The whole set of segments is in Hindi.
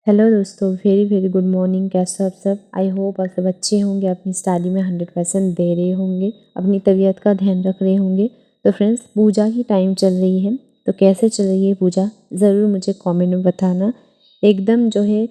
हेलो दोस्तों, वेरी वेरी गुड मॉर्निंग। कैसे हो आप सब? आई होप आप सब अच्छे होंगे, अपनी स्टडी में 100% दे रहे होंगे, अपनी तबीयत का ध्यान रख रहे होंगे। तो फ्रेंड्स, पूजा की टाइम चल रही है, तो कैसे चल रही है पूजा ज़रूर मुझे कमेंट में बताना। एकदम जो है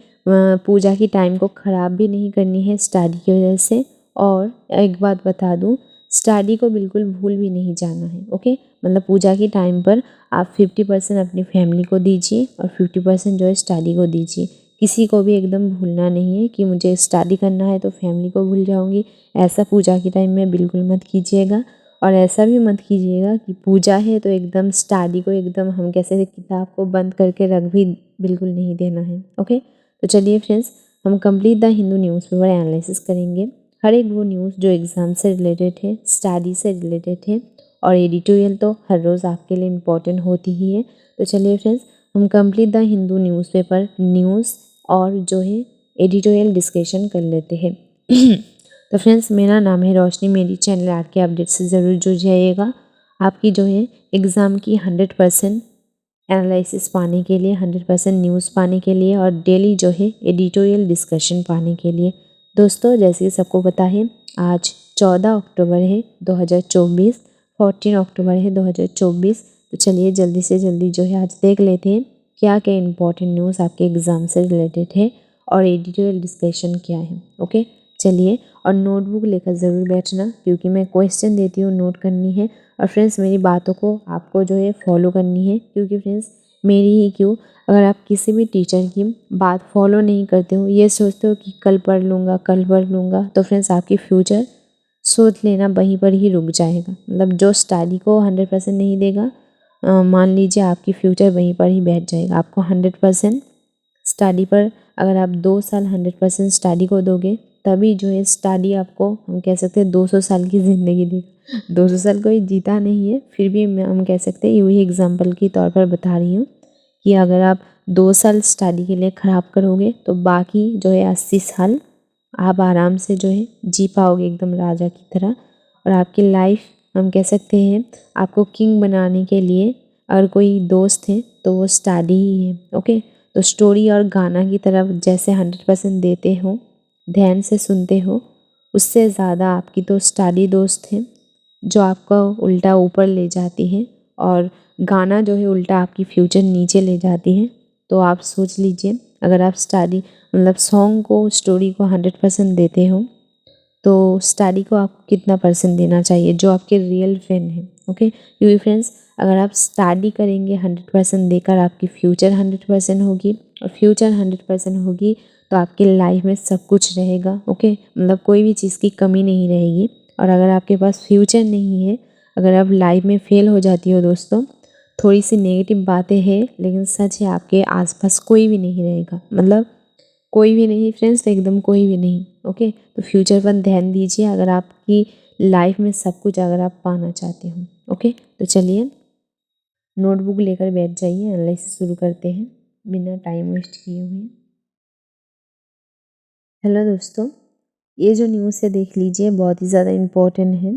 पूजा की टाइम को ख़राब भी नहीं करनी है स्टडी की वजह से। और एक बात बता दूँ, स्टडी को बिल्कुल भूल भी नहीं जाना है। ओके, मतलब पूजा की टाइम पर आप 50% अपनी फैमिली को दीजिए और 50% जो है स्टडी को दीजिए। किसी को भी एकदम भूलना नहीं है कि मुझे स्टडी करना है तो फैमिली को भूल जाऊंगी। ऐसा पूजा के टाइम में बिल्कुल मत कीजिएगा। और ऐसा भी मत कीजिएगा कि पूजा है तो एकदम स्टडी को एकदम हम कैसे किताब को बंद करके रख भी बिल्कुल नहीं देना है। ओके, तो चलिए फ्रेंड्स, हम complete the Hindu newspaper analysis करेंगे। हर एक वो न्यूज़ जो एग्ज़ाम से रिलेटेड है, स्टडी से रिलेटेड है। और एडिटोरियल तो हर रोज़ आपके लिए इम्पोर्टेंट होती ही है। तो चलिए फ्रेंड्स, हम complete the Hindu newspaper news और जो है एडिटोरियल डिस्कशन कर लेते हैं। तो फ्रेंड्स, मेरा नाम है रोशनी, मेरी चैनल आर के अपडेट से ज़रूर जुड़ जाइएगा। आपकी जो है एग्ज़ाम की 100% एनालिसिस पाने के लिए, 100% न्यूज़ पाने के लिए और डेली जो है एडिटोरियल डिस्कशन पाने के लिए। दोस्तों, जैसे कि सबको पता है, आज 14 अक्टूबर है 2024, 14 अक्टूबर है 2024। तो चलिए जल्दी से जल्दी जो है आज देख लेते हैं क्या क्या इंपॉर्टेंट न्यूज़ आपके एग्ज़ाम से रिलेटेड है और एडिटोरियल डिस्कशन क्या है। ओके, चलिए, और नोटबुक लेकर ज़रूर बैठना क्योंकि मैं क्वेश्चन देती हूँ, नोट करनी है। और फ्रेंड्स, मेरी बातों को आपको जो है फॉलो करनी है क्योंकि फ्रेंड्स, मेरी ही क्यों, अगर आप किसी भी टीचर की बात फॉलो नहीं करते हो, ये सोचते हो कि कल पढ़ लूँगा कल पढ़ लूँगा, तो फ्रेंड्स आपकी फ्यूचर सोच लेना वहीं पर ही रुक जाएगा। मतलब जो स्टडी को 100% नहीं देगा, मान लीजिए आपकी फ्यूचर वहीं पर ही बैठ जाएगा। आपको 100% स्टडी पर, अगर आप 2 साल 100% स्टडी को दोगे तभी जो है स्टडी आपको, हम कह सकते हैं 200 साल की ज़िंदगी दी। 200 साल कोई जीता नहीं है, फिर भी हम कह सकते हैं, वही एग्जाम्पल के तौर पर बता रही हूँ कि अगर आप 2 साल स्टडी के लिए ख़राब करोगे तो बाकी जो है 80 साल आप आराम से जो है जी पाओगे एकदम राजा की तरह। और आपकी लाइफ, हम कह सकते हैं, आपको किंग बनाने के लिए अगर कोई दोस्त है तो वो स्टडी ही है। ओके, तो स्टोरी और गाना की तरफ जैसे 100% देते हो, ध्यान से सुनते हो, उससे ज़्यादा आपकी तो स्टडी दोस्त है जो आपको उल्टा ऊपर ले जाती है। और गाना जो है उल्टा आपकी फ्यूचर नीचे ले जाती है। तो आप सोच लीजिए, अगर आप स्टडी मतलब सॉन्ग को, स्टोरी को 100% देते हो तो स्टडी को आपको कितना परसेंट देना चाहिए जो आपके रियल फैन है। ओके, क्योंकि फ्रेंड्स, अगर आप स्टडी करेंगे 100% देकर, आपकी फ्यूचर 100% होगी और फ्यूचर 100% होगी तो आपकी लाइफ में सब कुछ रहेगा। ओके, मतलब कोई भी चीज़ की कमी नहीं रहेगी। और अगर आपके पास फ्यूचर नहीं है, अगर आप लाइफ में फेल हो जाती हो दोस्तों, थोड़ी सी नेगेटिव बातें हैं लेकिन सच है, आपके आसपास कोई भी नहीं रहेगा। मतलब कोई भी नहीं फ्रेंड्स, एकदम कोई भी नहीं। ओके, तो फ्यूचर पर ध्यान दीजिए अगर आपकी लाइफ में सब कुछ अगर आप पाना चाहते हो। ओके, तो चलिए नोटबुक लेकर बैठ जाइए, एनालिसिस शुरू करते हैं बिना टाइम वेस्ट किए हुए। हेलो दोस्तों, ये जो न्यूज़ है देख लीजिए, बहुत ही ज़्यादा इम्पोर्टेंट है।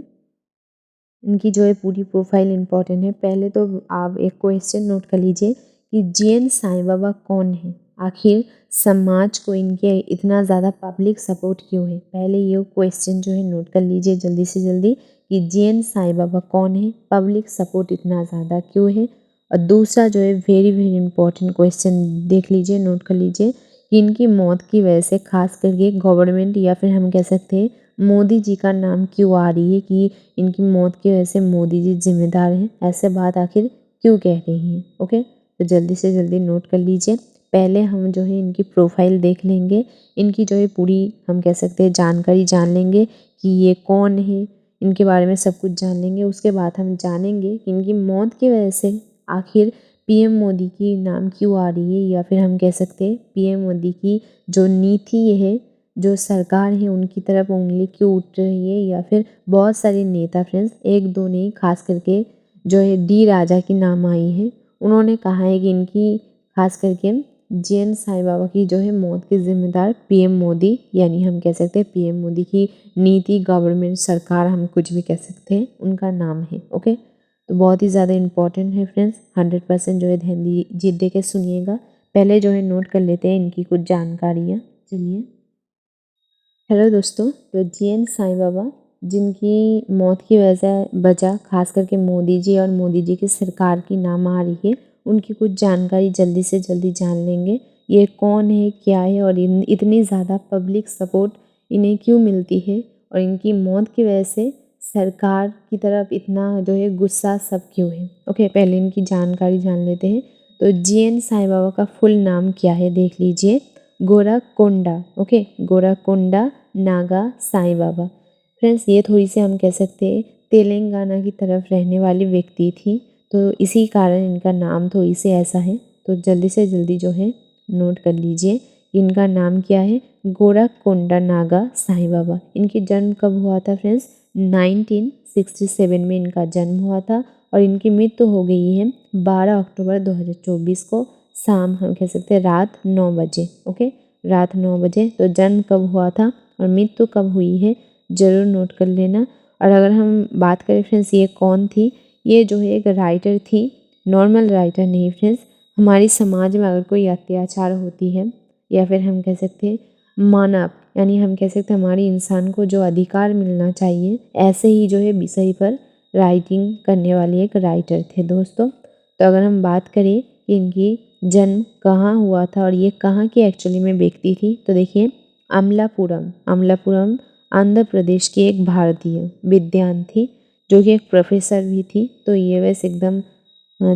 इनकी जो है पूरी प्रोफाइल इम्पोर्टेंट है। पहले तो आप एक क्वेश्चन नोट कर लीजिए कि जैन साईं बाबा कौन है। आखिर समाज को इनके इतना ज़्यादा पब्लिक सपोर्ट क्यों है। पहले ये क्वेश्चन जो है नोट कर लीजिए जल्दी से जल्दी कि जैन साईं बाबा कौन है, पब्लिक सपोर्ट इतना ज़्यादा क्यों है। और दूसरा जो है वेरी वेरी इंपॉर्टेंट क्वेश्चन देख लीजिए, नोट कर लीजिए कि इनकी मौत की वजह से खास करके गवर्नमेंट या फिर हम कह सकते हैं मोदी जी का नाम क्यों आ रही है कि इनकी मौत की वजह से मोदी जी जिम्मेदार हैं, ऐसे बात आखिर क्यों कह रही हैं। ओके, तो जल्दी से जल्दी नोट कर लीजिए। पहले हम जो है इनकी प्रोफाइल देख लेंगे, इनकी जो है पूरी हम कह सकते हैं जानकारी जान लेंगे कि ये कौन है, इनके बारे में सब कुछ जान लेंगे। उसके बाद हम जानेंगे कि इनकी मौत की वजह से आखिर पीएम मोदी की नाम क्यों आ रही है, या फिर हम कह सकते हैं पीएम मोदी की जो नीति है, जो सरकार है, उनकी तरफ उंगली क्यों उठ रही है। या फिर बहुत सारे नेता फ्रेंड्स, एक दो नहीं, खास करके जो है डी राजा की नाम आई है, उन्होंने कहा है कि इनकी खास करके जैन साईं बाबा की जो है मौत के जिम्मेदार पीएम मोदी, यानी हम कह सकते हैं पीएम मोदी की नीति, गवर्नमेंट, सरकार, हम कुछ भी कह सकते हैं, उनका नाम है। ओके, तो बहुत ही ज़्यादा इम्पॉर्टेंट है फ्रेंड्स, 100% जो है ध्यान दे के सुनिएगा। पहले जो है नोट कर लेते हैं इनकी कुछ जानकारियाँ। चलिए, हेलो दोस्तों, तो जीएन साईं बाबा जिनकी मौत की वजह खास करके मोदी जी और मोदी जी की सरकार की नाम आ रही है, उनकी कुछ जानकारी जल्दी से जल्दी जान लेंगे। ये कौन है, क्या है और इतनी ज़्यादा पब्लिक सपोर्ट इन्हें क्यों मिलती है और इनकी मौत की वजह से सरकार की तरफ इतना जो है गुस्सा सब क्यों है। ओके, पहले इनकी जानकारी जान लेते हैं। तो जीएन साईं बाबा का फुल नाम क्या है देख लीजिए, गोराकोंडा। ओके, गोराकोंडा नागा साईं बाबा। फ्रेंड्स, ये थोड़ी सी हम कह सकते हैं तेलंगाना की तरफ रहने वाली व्यक्ति थी, तो इसी कारण इनका नाम थोड़ी सी ऐसा है। तो जल्दी से जल्दी जो है नोट कर लीजिए, इनका नाम क्या है, गोराकोंडा नागा साईं बाबा। इनकी जन्म कब हुआ था फ्रेंड्स, 1967 में इनका जन्म हुआ था और इनकी मृत्यु हो गई है 12 अक्टूबर 2024 को शाम, हम कह सकते हैं रात 9 बजे। ओके, रात 9 बजे। तो जन्म कब हुआ था और मृत्यु कब हुई है ज़रूर नोट कर लेना। और अगर हम बात करें फ्रेंड्स ये कौन थी, ये जो है एक राइटर थी, नॉर्मल राइटर नहीं फ्रेंड्स। हमारी समाज में अगर कोई अत्याचार होती है या फिर हम कह सकते हैं मानव, यानी हम कह सकते हैं हमारी इंसान को जो अधिकार मिलना चाहिए, ऐसे ही जो है विषय पर राइटिंग करने वाली एक राइटर थे दोस्तों। तो अगर हम बात करें कि इनकी जन्म कहाँ हुआ था और ये कहाँ की एक्चुअली में व्यक्ति थी, तो देखिए अमलापुरम आंध्र प्रदेश की एक भारतीय विद्वान थी जो कि एक प्रोफेसर भी थी। तो ये वैसे एकदम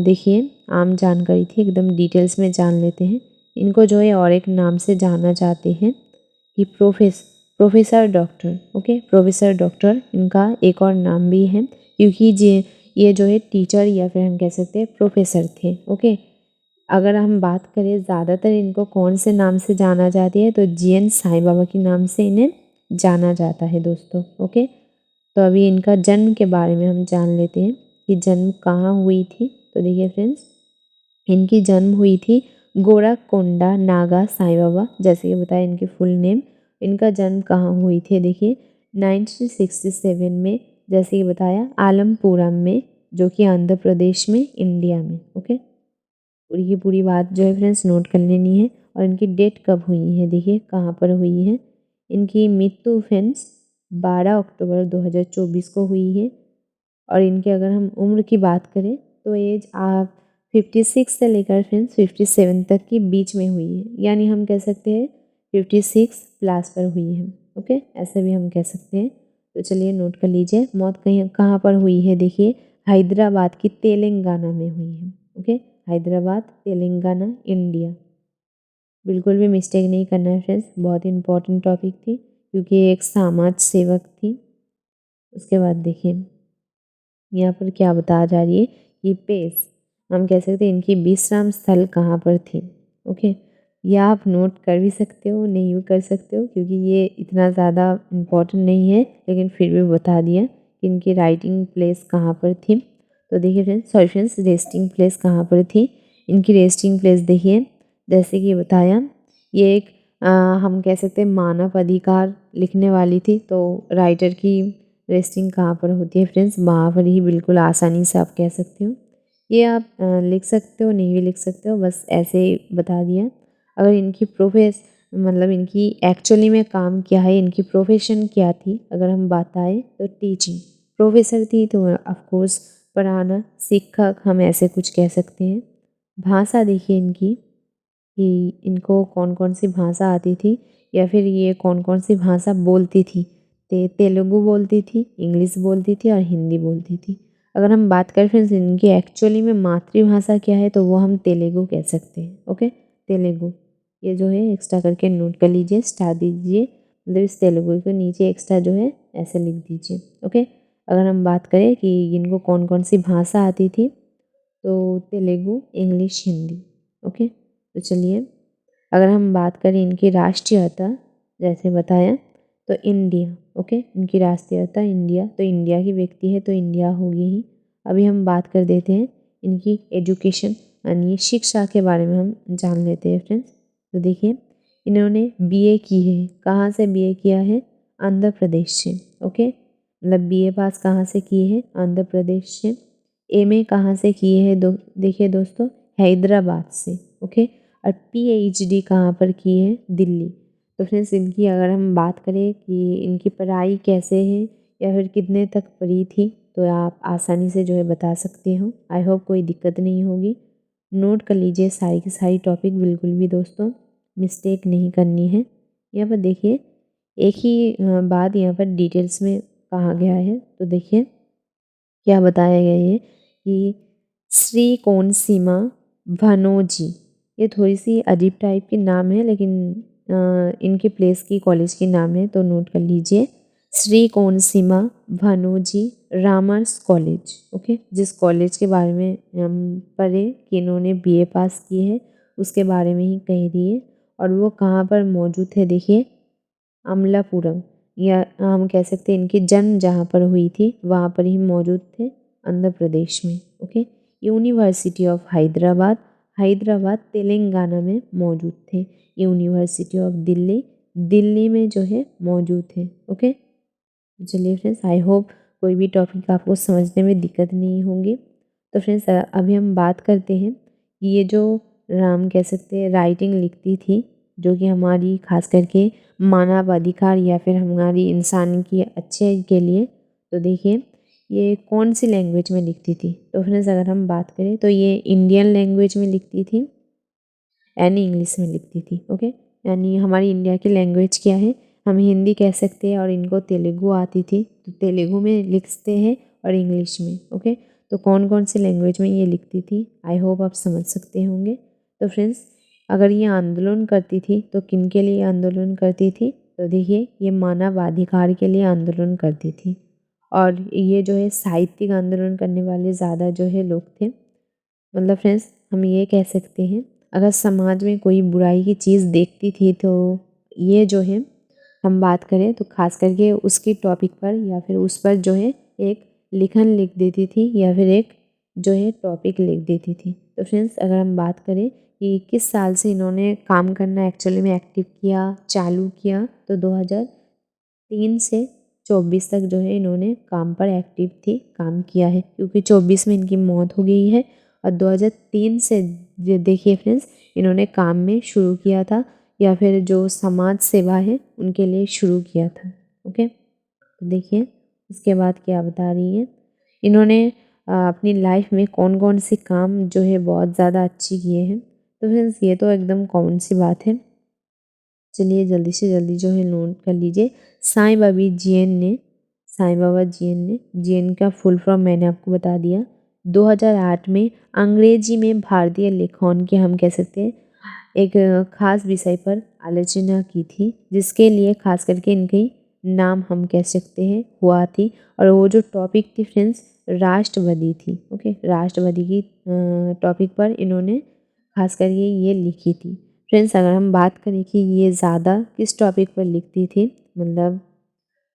देखिए आम जानकारी थी, एकदम डिटेल्स में जान लेते हैं। इनको जो है और एक नाम से जाना जाते हैं कि professor doctor. Okay, professor doctor इनका एक और नाम भी है, क्योंकि ये जो है टीचर या फिर हम कह सकते हैं प्रोफेसर थे। ओके, अगर हम बात करें ज़्यादातर इनको कौन से नाम से जाना जाती है, तो जीएन साईं बाबा के नाम से इन्हें जाना जाता है दोस्तों। ओके, तो अभी इनका जन्म के बारे में हम जान लेते हैं कि जन्म कहाँ हुई थी। तो देखिए फ्रेंड्स, इनकी जन्म हुई थी गोराकोंडा नागा साईं बाबा, जैसे कि बताया इनके फुल नेम। इनका जन्म कहाँ हुई थी, देखिए 1967 में, जैसे कि बताया आलमपुरम में, जो कि आंध्र प्रदेश में, इंडिया में। ओके, पूरी की पूरी बात जो है फ्रेंड्स नोट कर लेनी है। और इनकी डेट कब हुई है, देखिए कहाँ पर हुई है। इनकी मृत्यु फ्रेंड्स 12 अक्टूबर 2024 को हुई है। और इनके अगर हम उम्र की बात करें तो एज आप 56 से लेकर फ्रेंड्स 57 तक की बीच में हुई है, यानी हम कह सकते हैं 56 प्लस पर हुई है। ओके, ऐसे भी हम कह सकते हैं। तो चलिए नोट कर लीजिए, मौत कहीं कहाँ पर हुई है, देखिए हैदराबाद की तेलंगाना में हुई है। Okay, Hyderabad Telangana India. बिल्कुल भी मिस्टेक नहीं करना है फ्रेंड्स, बहुत ही इंपॉर्टेंट टॉपिक थी क्योंकि ये एक समाज सेवक थी। उसके बाद देखिए यहाँ पर क्या बताया जा रही है कि पेस, हम कह सकते हैं इनकी विश्राम स्थल कहाँ पर थी। ओके, या आप नोट कर भी सकते हो, नहीं भी कर सकते हो, क्योंकि ये इतना ज़्यादा इम्पोर्टेंट नहीं है, लेकिन फिर भी बता दिया कि इनकी राइटिंग प्लेस कहाँ पर थी। तो देखिए फ्रेंड्स रेस्टिंग प्लेस कहाँ पर थी। इनकी रेस्टिंग प्लेस देखिए, जैसे कि बताया ये एक हम कह सकते हैं मानव अधिकार लिखने वाली थी, तो राइटर की रेस्टिंग कहाँ पर होती है फ्रेंड्स, वहाँ पर ही, बिल्कुल आसानी से आप कह सकते हो। ये आप लिख सकते हो, नहीं भी लिख सकते हो, बस ऐसे ही बता दिया। अगर इनकी मतलब इनकी एक्चुअली में काम क्या है, इनकी प्रोफेशन क्या थी, अगर हम बताएं तो टीचिंग प्रोफेसर थी, तो ऑफकोर्स पढ़ाना, शिक्षक, हम ऐसे कुछ कह सकते हैं। भाषा देखिए इनकी कि इनको कौन कौन सी भाषा आती थी या फिर ये कौन कौन सी भाषा बोलती थी। तेलुगु बोलती थी, इंग्लिश बोलती थी और हिंदी बोलती थी। अगर हम बात करें फ्रेंड्स इनकी एक्चुअली में मातृभाषा क्या है, तो वो हम तेलुगु कह सकते हैं। ओके, तेलुगु, ये जो है एक्स्ट्रा करके नोट कर लीजिए, स्टार दीजिए, मतलब इस तेलुगु के नीचे एक्स्ट्रा जो है ऐसे लिख दीजिए। ओके, अगर हम बात करें कि इनको कौन कौन सी भाषा आती थी, तो तेलुगु, इंग्लिश, हिंदी। ओके, तो चलिए अगर हम बात करें इनकी राष्ट्रीयता, जैसे बताया तो इंडिया। ओके, इनकी राष्ट्रीयता इंडिया, तो इंडिया की व्यक्ति है तो इंडिया होगी ही। अभी हम बात कर देते हैं इनकी एजुकेशन यानी शिक्षा के बारे में हम जान लेते हैं फ्रेंड्स। तो देखिए इन्होंने बीए की है, कहाँ से बीए किया है, आंध्र प्रदेश से। ओके, मतलब बीए पास कहाँ से किए हैं, आंध्र प्रदेश से। एमए कहाँ से किए हैं, देखिए दोस्तों हैदराबाद से। ओके, और PhD कहाँ पर की है, दिल्ली। तो फ्रेंड्स इनकी अगर हम बात करें कि इनकी पढ़ाई कैसे है या फिर कितने तक पढ़ी थी, तो आप आसानी से जो है बता सकते हो। आई होप कोई दिक्कत नहीं होगी। नोट कर लीजिए सारी की सारी टॉपिक, बिल्कुल भी दोस्तों मिस्टेक नहीं करनी है। यहाँ पर देखिए एक ही बात यहाँ पर डिटेल्स में कहा गया है। तो देखिए क्या बताया गया है कि श्री कौन सीमा भनोजी, ये थोड़ी सी अजीब टाइप की नाम है, लेकिन इनके प्लेस की कॉलेज की नाम है, तो नोट कर लीजिए। श्री कौन सीमा भनोजी रामर्स कॉलेज, ओके। जिस कॉलेज के बारे में हम पढ़े कि इन्होंने BA पास की है, उसके बारे में ही कह रही है। और वो कहाँ पर मौजूद है, देखिए अमलापुरम, या हम कह सकते हैं इनकी जन्म जहाँ पर हुई थी वहाँ पर ही मौजूद थे, आंध्र प्रदेश में, okay. University of Hyderabad, Hyderabad Telangana में मौजूद थे। यूनिवर्सिटी ऑफ दिल्ली, दिल्ली में जो है मौजूद है, ओके। चलिए फ्रेंड्स, आई होप कोई भी टॉपिक आपको समझने में दिक्कत नहीं होंगी। तो फ्रेंड्स अभी हम बात करते हैं कि ये जो हम कह सकते हैं राइटिंग लिखती थी, जो कि हमारी खास करके मानवाधिकार या फिर हमारी इंसान की अच्छे के लिए, तो देखिए ये कौन सी लैंग्वेज में लिखती थी। तो फ्रेंड्स अगर हम बात करें तो ये इंडियन लैंग्वेज में लिखती थी यानी इंग्लिश में लिखती थी, ओके। यानी हमारी इंडिया की लैंग्वेज क्या है, हम हिंदी कह सकते हैं, और इनको तेलुगु आती थी तो तेलुगु में लिखते हैं और इंग्लिश में, ओके। तो कौन कौन सी लैंग्वेज में ये लिखती थी, आई होप आप समझ सकते होंगे। तो फ्रेंड्स अगर ये आंदोलन करती थी तो किन के लिए आंदोलन करती थी, तो देखिए ये मानवाधिकार के लिए आंदोलन करती थी। और ये जो है साहित्यिक आंदोलन करने वाले ज़्यादा जो है लोग थे। मतलब फ्रेंड्स हम ये कह सकते हैं अगर समाज में कोई बुराई की चीज़ देखती थी तो ये जो है हम बात करें तो खास करके उसकी टॉपिक पर या फिर उस पर जो है एक लिखन लिख देती थी या फिर एक जो है टॉपिक लिख देती थी। तो फ्रेंड्स अगर हम बात करें कि किस साल से इन्होंने काम करना एक्चुअली में एक्टिव किया, चालू किया, तो 2003 से 24 तक जो है इन्होंने काम पर एक्टिव थी, काम किया है, क्योंकि 24 में इनकी मौत हो गई है। और 2003 से देखिए फ्रेंड्स इन्होंने काम में शुरू किया था या फिर जो समाज सेवा है उनके लिए शुरू किया था, ओके। तो देखिए इसके बाद क्या बता रही है, इन्होंने अपनी लाइफ में कौन कौन से काम जो है बहुत ज़्यादा अच्छी किए हैं। तो फ्रेंड्स ये तो एकदम कॉमन सी बात है, चलिए जल्दी से जल्दी जो है नोट कर लीजिए। साईं बाबा जीएन ने, साईं बाबा जीएन ने, जीएन का फुल फॉर्म मैंने आपको बता दिया। 2008 में अंग्रेजी में भारतीय लेखन के हम कह सकते हैं एक खास विषय पर आलोचना की थी, जिसके लिए खास करके इनकी नाम हम कह सकते हैं हुआ थी। और वो जो टॉपिक थी फ्रेंड्स राष्ट्रवादी थी, ओके। राष्ट्रवादी की टॉपिक पर इन्होंने खास करके ये लिखी थी। फ्रेंड्स अगर हम बात करें कि ये ज़्यादा किस टॉपिक पर लिखती थी, मतलब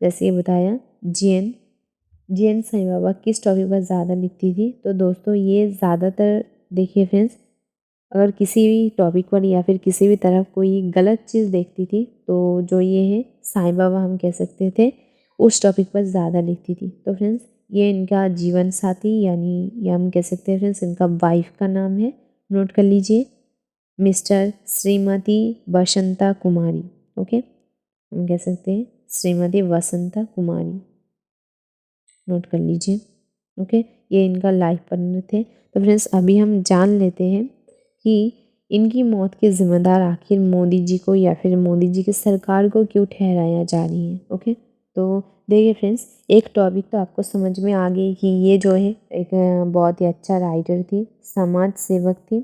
जैसे ये बताया जीएन साईं बाबा किस टॉपिक पर ज़्यादा लिखती थी, तो दोस्तों ये ज़्यादातर देखिए फ्रेंड्स अगर किसी भी टॉपिक पर या फिर किसी भी तरफ कोई गलत चीज़ देखती थी तो जो ये है साईं बाबा हम कह सकते थे उस टॉपिक पर ज़्यादा लिखती थी। तो फ्रेंड्स ये इनका जीवन साथी यानी ये हम कह सकते हैं फ्रेंड्स इनका वाइफ का नाम है, नोट कर लीजिए, मिस्टर श्रीमती वसंता कुमारी, ओके। हम कह सकते हैं श्रीमती वसंता कुमारी, नोट कर लीजिए, ओके। ये इनका लाइफ पार्टनर थे। तो फ्रेंड्स अभी हम जान लेते हैं कि इनकी मौत के ज़िम्मेदार आखिर मोदी जी को या फिर मोदी जी की सरकार को क्यों ठहराया जा रही है, ओके। तो देखिए फ्रेंड्स एक टॉपिक तो आपको समझ में आ गई कि ये जो है एक बहुत ही अच्छा राइटर थी, समाज सेवक थी।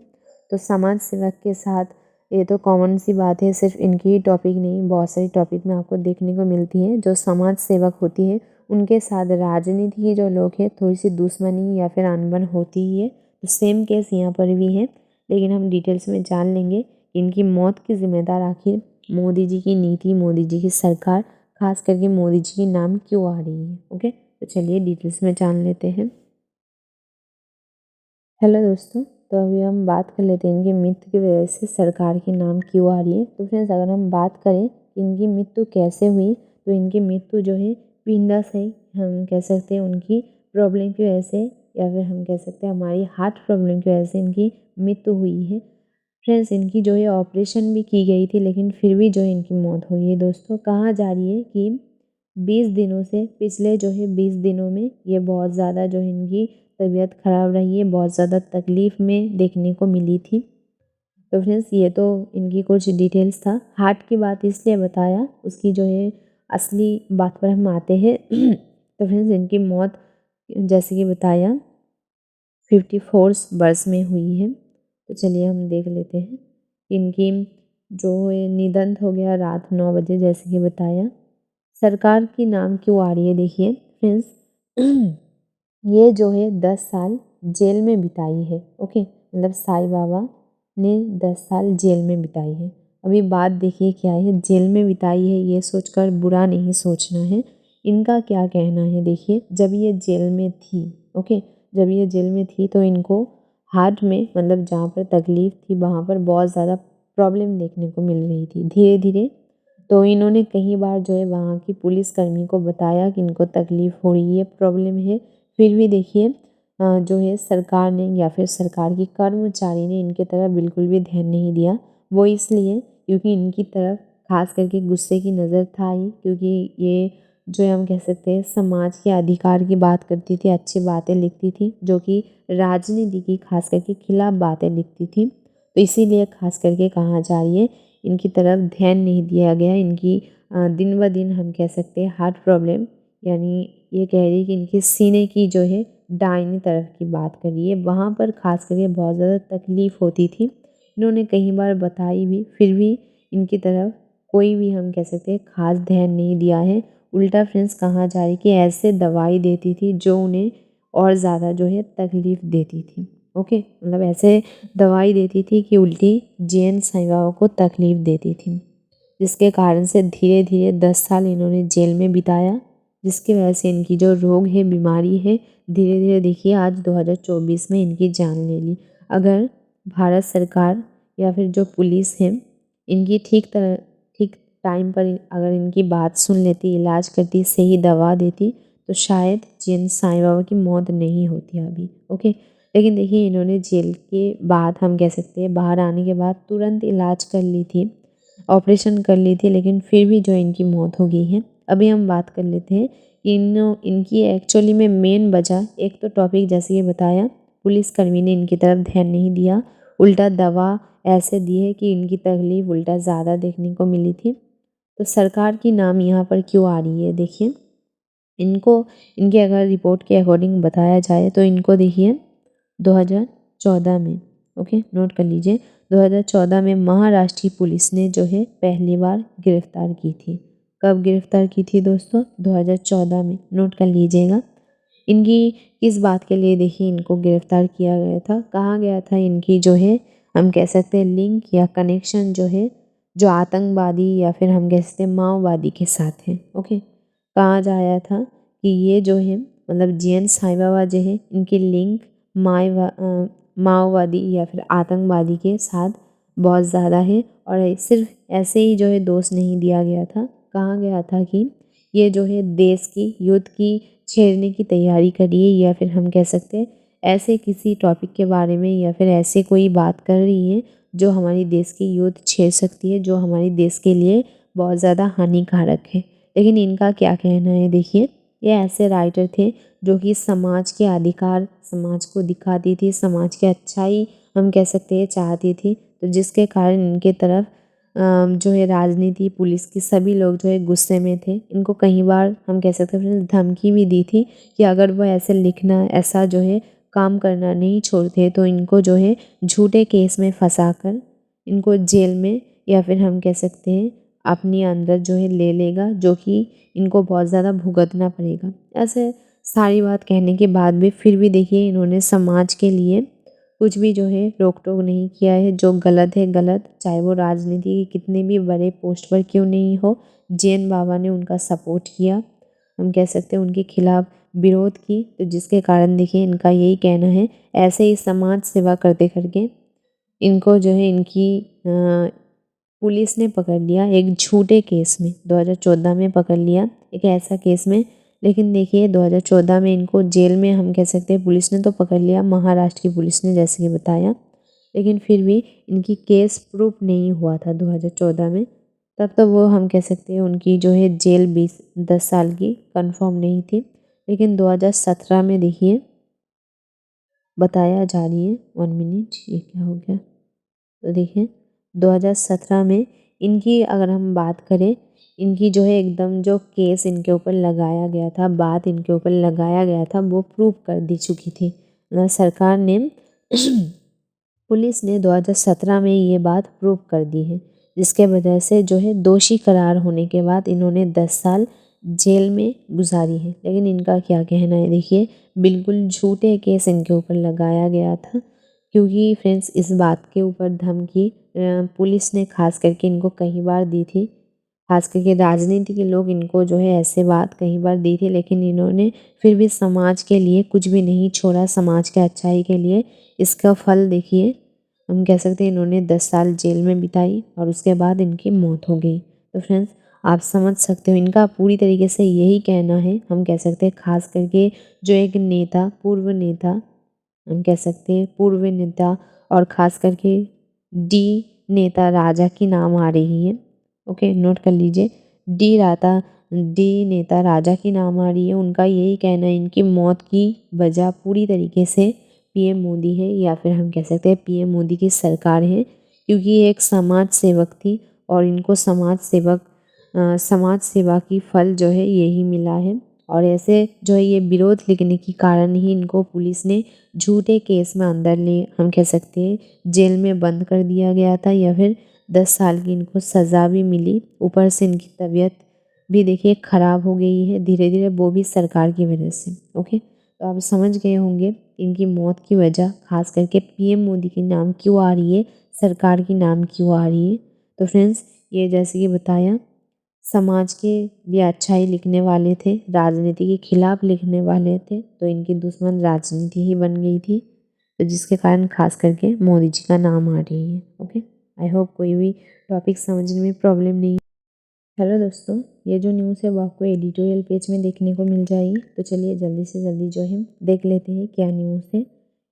तो समाज सेवक के साथ ये तो कॉमन सी बात है, सिर्फ इनकी ही टॉपिक नहीं बहुत सारी टॉपिक में आपको देखने को मिलती है। जो समाज सेवक होती है उनके साथ राजनीति के जो लोग हैं थोड़ी सी दुश्मनी या फिर अनबन होती ही है। तो सेम केस यहाँ पर भी है, लेकिन हम डिटेल्स में जान लेंगे इनकी मौत की जिम्मेदार आखिर मोदी जी की नीति, मोदी जी की सरकार, खास करके मोदी जी के नाम क्यों आ रही है, ओके। तो चलिए डिटेल्स में जान लेते हैं। हेलो दोस्तों, तो अभी हम बात कर लेते हैं इनकी मृत्यु की वजह से सरकार के नाम क्यों आ रही है। तो फ्रेंड्स अगर हम बात करें इनकी मृत्यु कैसे हुई, तो इनकी मृत्यु जो है पिंडा से हम कह सकते हैं उनकी प्रॉब्लम की वजह से या फिर हम कह सकते हैं हमारी हार्ट प्रॉब्लम की वजह से इनकी मृत्यु हुई है। फ्रेंड्स इनकी जो है ऑपरेशन भी की गई थी, लेकिन फिर भी जो है इनकी मौत हो गई। दोस्तों कहा जा रही है कि 20 दिनों से, पिछले जो है 20 दिनों में ये बहुत ज़्यादा जो है इनकी तबीयत ख़राब रही है, बहुत ज़्यादा तकलीफ़ में देखने को मिली थी। तो फ्रेंड्स ये तो इनकी कुछ डिटेल्स था। हार्ट की बात इसलिए बताया, उसकी जो है असली बात पर हम आते हैं। तो फ्रेंड्स इनकी मौत जैसे कि बताया 54 वर्ष में हुई है। तो चलिए हम देख लेते हैं इनकी जो है निधन हो गया रात 9 बजे, जैसे कि बताया। सरकार की नाम क्यों आ रही है, देखिए फ्रेंड्स ये जो है 10 साल जेल में बिताई है। ओके, मतलब साईं बाबा ने 10 साल जेल में बिताई है। अभी बात देखिए क्या है, जेल में बिताई है ये सोचकर बुरा नहीं सोचना है। इनका क्या कहना है, देखिए जब ये जेल में थी, ओके, जब ये जेल में थी तो इनको हार्ट में, मतलब जहाँ पर तकलीफ़ थी वहाँ पर बहुत ज़्यादा प्रॉब्लम देखने को मिल रही थी धीरे धीरे। तो इन्होंने कई बार जो है वहाँ की पुलिसकर्मी को बताया कि इनको तकलीफ़ हो रही है, प्रॉब्लम है। फिर भी देखिए जो है सरकार ने या फिर सरकार के कर्मचारी ने इनके तरफ बिल्कुल भी ध्यान नहीं दिया। वो इसलिए क्योंकि इनकी तरफ खास करके गुस्से की नज़र था ही, क्योंकि ये जो है हम कह सकते हैं समाज के अधिकार की बात करती थी, अच्छी बातें लिखती थी, जो कि राजनीति की खास करके खिलाफ बातें लिखती थी। तो इसीलिए खास करके कहा जा रही है इनकी तरफ ध्यान नहीं दिया गया। इनकी दिन ब दिन हम कह सकते हैं हार्ट प्रॉब्लम, यानी ये कह रही है कि इनके सीने की जो है दाहिनी तरफ की बात कर रही है, वहाँ पर खास करके बहुत ज़्यादा तकलीफ़ होती थी। इन्होंने कई बार बताई भी, फिर भी इनकी तरफ कोई भी हम कह सकते हैं खास ध्यान नहीं दिया है। उल्टा फ्रेंड्स कहा जा रही है कि ऐसे दवाई देती थी जो उन्हें और ज़्यादा जो है तकलीफ़ देती थी। ओके, मतलब ऐसे दवाई देती थी कि उल्टी जैन साईं बाबा को तकलीफ़ देती थी, जिसके कारण से धीरे धीरे 10 साल इन्होंने जेल में बिताया, जिसकी वजह से इनकी जो रोग है, बीमारी है, धीरे धीरे देखिए आज 2024 में इनकी जान ले ली। अगर भारत सरकार या फिर जो पुलिस है इनकी ठीक टाइम पर अगर इनकी बात सुन लेती, इलाज करती, सही दवा देती, तो शायद जिन साईं बाबा की मौत नहीं होती अभी। ओके, लेकिन देखिए इन्होंने जेल के बाद हम कह सकते हैं बाहर आने के बाद तुरंत इलाज कर ली थी, ऑपरेशन कर ली थी, लेकिन फिर भी जो इनकी मौत हो गई है। अभी हम बात कर लेते हैं इनकी एक्चुअली में मेन वजह, एक तो टॉपिक जैसे ये बताया, पुलिसकर्मी ने इनकी तरफ ध्यान नहीं दिया, उल्टा दवा ऐसे दी है कि इनकी तकलीफ़ उल्टा ज़्यादा देखने को मिली थी। तो सरकार की नाम यहाँ पर क्यों आ रही है, देखिए इनको, इनके अगर रिपोर्ट के अकॉर्डिंग बताया जाए तो इनको देखिए 2014 में, ओके नोट कर लीजिए, 2014 में महाराष्ट्र पुलिस ने जो है पहली बार गिरफ्तार की थी। कब गिरफ्तार की थी दोस्तों, 2014 में, नोट कर लीजिएगा। इनकी किस बात के लिए देखिए इनको गिरफ्तार किया गया था, कहा गया था इनकी जो है हम कह सकते हैं लिंक या कनेक्शन जो है जो आतंकवादी या फिर हम कह सकते हैं माओवादी के साथ है। ओके, कहा जाया था कि ये जो है मतलब जैन साईं बाबा जो है इनकी लिंक माओवादी या फिर आतंकवादी के साथ बहुत ज़्यादा है। और सिर्फ ऐसे ही जो है दोष नहीं दिया गया था, कहा गया था कि ये जो है देश की युद्ध की छेड़ने की तैयारी करी है, या फिर हम कह सकते हैं ऐसे किसी टॉपिक के बारे में या फिर ऐसे कोई बात कर रही है जो हमारी देश की युद्ध छेड़ सकती है, जो हमारी देश के लिए बहुत ज़्यादा हानिकारक है। लेकिन इनका क्या कहना है, देखिए ये ऐसे राइटर थे जो कि समाज के अधिकार, समाज को दिखाती थी, समाज की अच्छाई हम कह सकते हैं चाहती थी। तो जिसके कारण इनके तरफ जो है राजनीति, पुलिस की सभी लोग जो है गुस्से में थे। इनको कई बार हम कह सकते हैं धमकी भी दी थी कि अगर वो ऐसे लिखना, ऐसा जो है काम करना नहीं छोड़ते तो इनको जो है झूठे केस में फंसाकर इनको जेल में या फिर हम कह सकते हैं अपने अंदर जो है ले लेगा, जो कि इनको बहुत ज़्यादा भुगतना पड़ेगा। ऐसे सारी बात कहने के बाद भी फिर भी देखिए इन्होंने समाज के लिए कुछ भी जो है रोक टोक नहीं किया है। जो गलत है गलत, चाहे वो राजनीति के कितने भी बड़े पोस्ट पर क्यों नहीं हो, जैन बाबा ने उनका सपोर्ट किया, हम कह सकते हैं उनके खिलाफ विरोध की। तो जिसके कारण देखिए इनका यही कहना है, ऐसे ही समाज सेवा करते करके इनको जो है इनकी पुलिस ने पकड़ लिया एक झूठे केस में, 2014 में पकड़ लिया एक ऐसा केस में। लेकिन देखिए 2014 में इनको जेल में हम कह सकते हैं पुलिस ने तो पकड़ लिया, महाराष्ट्र की पुलिस ने, जैसे कि बताया। लेकिन फिर भी इनकी केस प्रूफ नहीं हुआ था 2014 में। तब तो वो हम कह सकते हैं उनकी जो है जेल 10 साल की कंफर्म नहीं थी। लेकिन 2017 में देखिए बताया जा रही है, 1 मिनट, ये क्या हो गया, तो देखिए 2017 में इनकी अगर हम बात करें, इनकी जो है एकदम जो केस इनके ऊपर लगाया गया था, बात इनके ऊपर लगाया गया था, वो प्रूव कर दी चुकी थी। मतलब सरकार ने पुलिस ने 2017 में ये बात प्रूव कर दी है, जिसके वजह से जो है दोषी करार होने के बाद इन्होंने 10 साल जेल में गुजारी है। लेकिन इनका क्या कहना है, देखिए बिल्कुल झूठे केस इनके ऊपर लगाया गया था, क्योंकि फ्रेंड्स इस बात के ऊपर धमकी पुलिस ने खास करके इनको कई बार दी थी। खास करके राजनीति के लोग इनको जो है ऐसे बात कई बार दी थी, लेकिन इन्होंने फिर भी समाज के लिए कुछ भी नहीं छोड़ा, समाज के अच्छाई के लिए। इसका फल देखिए, हम कह सकते हैं इन्होंने 10 साल जेल में बिताई और उसके बाद इनकी मौत हो गई। तो फ्रेंड्स आप समझ सकते हो इनका पूरी तरीके से यही कहना है, हम कह सकते हैं खास करके जो एक नेता, पूर्व नेता, हम कह सकते हैं पूर्व नेता और ख़ास करके डी नेता राजा की नाम आ रही है। ओके, नोट कर लीजिए, डी नेता राजा की नाम आ रही है। उनका यही कहना है इनकी मौत की वजह पूरी तरीके से पीएम मोदी है, या फिर हम कह सकते हैं पीएम मोदी की सरकार है, क्योंकि ये एक समाज सेवक थी और इनको समाज सेवा की फल जो है यही मिला है। और ऐसे जो है ये विरोध लिखने के कारण ही इनको पुलिस ने झूठे केस में अंदर ले, हम कह सकते हैं जेल में बंद कर दिया गया था, या फिर 10 साल की इनको सज़ा भी मिली। ऊपर से इनकी तबीयत भी देखिए ख़राब हो गई है धीरे धीरे, वो भी सरकार की वजह से। ओके, तो आप समझ गए होंगे इनकी मौत की वजह खास करके पीएम मोदी के नाम क्यों आ रही है, सरकार की नाम क्यों आ रही है। तो फ्रेंड्स ये जैसे कि बताया, समाज के लिए अच्छाई लिखने वाले थे, राजनीति के खिलाफ लिखने वाले थे, तो इनकी दुश्मन राजनीति ही बन गई थी, तो जिसके कारण खास करके मोदी जी का नाम आ रही है। ओके, आई होप कोई भी टॉपिक समझने में प्रॉब्लम नहीं। हेलो दोस्तों, ये जो न्यूज़ है वो आपको एडिटोरियल पेज में देखने को मिल जाएगी, तो चलिए जल्दी से जल्दी जो है देख लेते हैं क्या न्यूज़ है।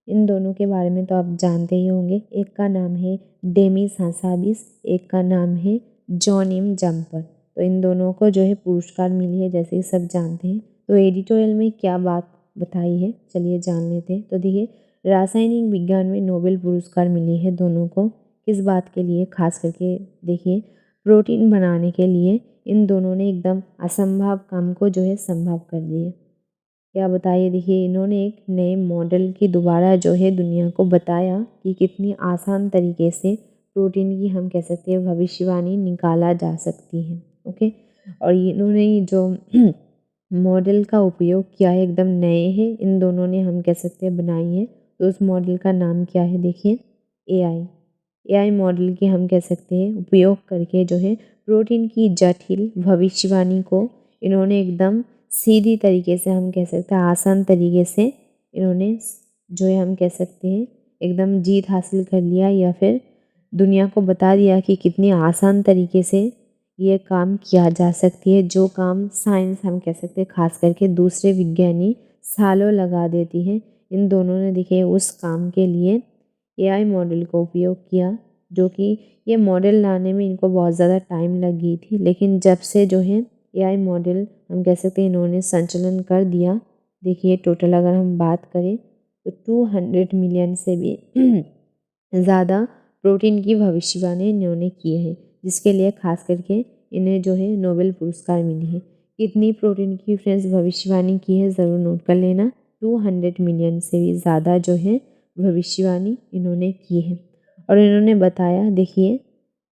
इन दोनों के बारे में तो आप जानते ही होंगे, एक का नाम है डेमिस हासाबिस, एक का नाम है जॉन एम जम्पर। तो इन दोनों को जो है पुरस्कार मिली है, जैसे कि सब जानते हैं। तो एडिटोरियल में क्या बात बताई है चलिए जान लेते हैं। तो देखिए, रासायनिक विज्ञान में नोबेल पुरस्कार मिली है दोनों को। किस बात के लिए, खास करके देखिए प्रोटीन बनाने के लिए इन दोनों ने एकदम असंभव काम को जो है संभव कर दिया। क्या बताइए, देखिए इन्होंने एक नए मॉडल की दोबारा जो है दुनिया को बताया कि कितनी आसान तरीके से प्रोटीन की, हम कह सकते हैं भविष्यवाणी निकाला जा सकती है। ओके, और इन्होंने जो मॉडल का उपयोग किया है एकदम नए है, इन दोनों ने हम कह सकते हैं बनाई है। तो उस मॉडल का नाम क्या है, देखिए एआई मॉडल की हम कह सकते हैं उपयोग करके जो है प्रोटीन की जटिल भविष्यवाणी को इन्होंने एकदम सीधी तरीके से, हम कह सकते हैं आसान तरीके से इन्होंने जो है हम कह सकते हैं एकदम जीत हासिल कर लिया, या फिर दुनिया को बता दिया कि कितनी आसान तरीके से ये काम किया जा सकती है। जो काम साइंस हम कह सकते हैं खास करके दूसरे विज्ञानी सालों लगा देती हैं, इन दोनों ने देखिए उस काम के लिए एआई मॉडल का उपयोग किया, जो कि ये मॉडल लाने में इनको बहुत ज़्यादा टाइम लग गई थी। लेकिन जब से जो है एआई मॉडल हम कह सकते हैं इन्होंने संचालन कर दिया, देखिए टोटल अगर हम बात करें तो 200 मिलियन से भी ज़्यादा प्रोटीन की भविष्यवाणी इन्होंने की है, जिसके लिए खास करके इन्हें जो है नोबेल पुरस्कार मिली है। कितनी प्रोटीन की फ्रेंड्स भविष्यवाणी की है ज़रूर नोट कर लेना, 200 मिलियन से भी ज़्यादा जो है भविष्यवाणी इन्होंने की है। और इन्होंने बताया, देखिए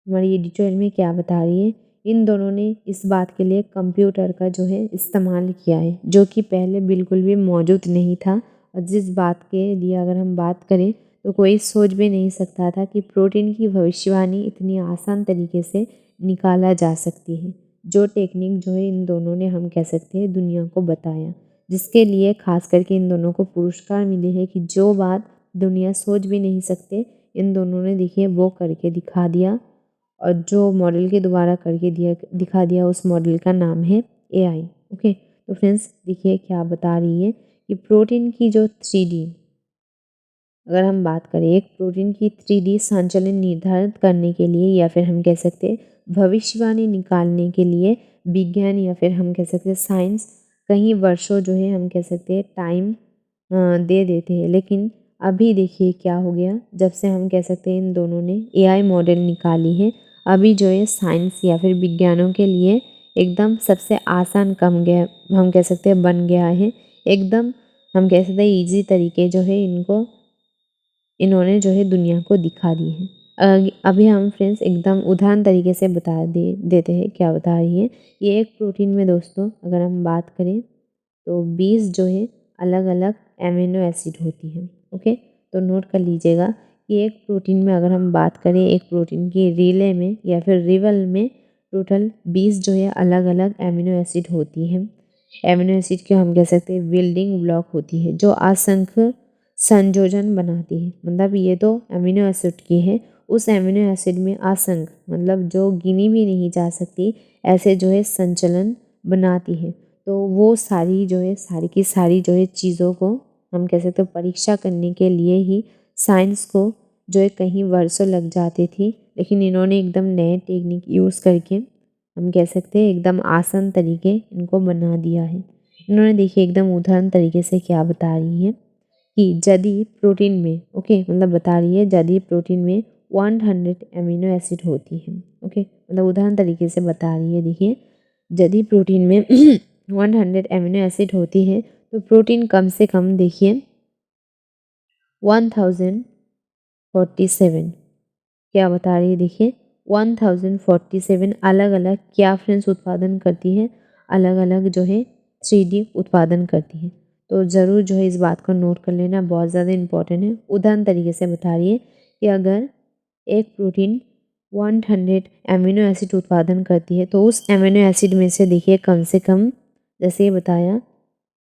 हमारी ये डिटेल में क्या बता रही है, इन दोनों ने इस बात के लिए कंप्यूटर का जो है इस्तेमाल किया है, जो कि पहले बिल्कुल भी मौजूद नहीं था। और जिस बात के लिए अगर हम बात करें तो कोई सोच भी नहीं सकता था कि प्रोटीन की भविष्यवाणी इतनी आसान तरीके से निकाला जा सकती है। जो टेक्निक जो है इन दोनों ने, हम कह सकते हैं दुनिया को बताया, जिसके लिए खास करके इन दोनों को पुरस्कार मिले हैं कि जो बात दुनिया सोच भी नहीं सकते, इन दोनों ने देखिए वो करके दिखा दिया। और जो मॉडल के द्वारा करके दिखा दिया, उस मॉडल का नाम है एआई। ओके, तो फ्रेंड्स देखिए क्या बता रही है कि प्रोटीन की जो 3D अगर हम बात करें एक प्रोटीन की 3D संचलन निर्धारित करने के लिए या फिर हम कह सकते हैं भविष्यवाणी निकालने के लिए विज्ञान या फिर हम कह सकते हैं साइंस कई वर्षों जो है हम कह सकते हैं टाइम दे देते हैं। लेकिन अभी देखिए क्या हो गया, जब से हम कह सकते हैं इन दोनों ने AI मॉडल निकाली है, अभी जो है साइंस या फिर विज्ञानों के लिए एकदम सबसे आसान कम गया, हम कह सकते हैं बन गया है। एकदम हम कह सकते हैं ईजी तरीके जो है इन्होंने जो है दुनिया को दिखा दी है। अभी हम फ्रेंड्स एकदम उदाहरण तरीके से बता देते हैं क्या बता रही है। ये एक प्रोटीन में दोस्तों अगर हम बात करें तो 20 जो है अलग अलग एमिनो एसिड होती है। ओके, तो नोट कर लीजिएगा कि एक प्रोटीन में अगर हम बात करें एक प्रोटीन की रिले में या फिर रिवल में टोटल 20 जो है अलग अलग एमिनो एसिड होती है। एमिनो एसिड को हम कह सकते हैं बिल्डिंग ब्लॉक होती है जो असंख्य संयोजन बनाती है। मतलब ये तो एमिनो एसिड की है, उस एमिनो एसिड में असंख्य मतलब जो गिनी भी नहीं जा सकती ऐसे जो है संचलन बनाती है। तो वो सारी जो है सारी की सारी जो है चीज़ों को हम कह सकते हैं परीक्षा करने के लिए ही साइंस को जो है कहीं वर्षों लग जाती थी, लेकिन इन्होंने एकदम नए टेक्निक यूज़ करके हम कह सकते हैं एकदम आसान तरीके इनको बना दिया है। इन्होंने देखिए एकदम उदाहरण तरीके से क्या बता रही है कि यदि प्रोटीन में ओके मतलब बता रही है यदि प्रोटीन में 100 एमिनो एसिड होती है। ओके, मतलब उदाहरण तरीके से बता रही है। देखिए यदि प्रोटीन में 100 एमिनो एसिड होती है तो प्रोटीन कम से कम देखिए 1047 क्या बता रही है। देखिए 1047 अलग अलग क्या फ्रेंड्स उत्पादन करती है, अलग अलग जो है 3D उत्पादन करती है। तो ज़रूर जो है इस बात को नोट कर लेना, बहुत ज़्यादा इंपॉर्टेंट है। उदाहरण तरीके से बता रही है कि अगर एक प्रोटीन 100 एमिनो एसिड उत्पादन करती है तो उस एमिनो एसिड में से देखिए कम से कम जैसे ये बताया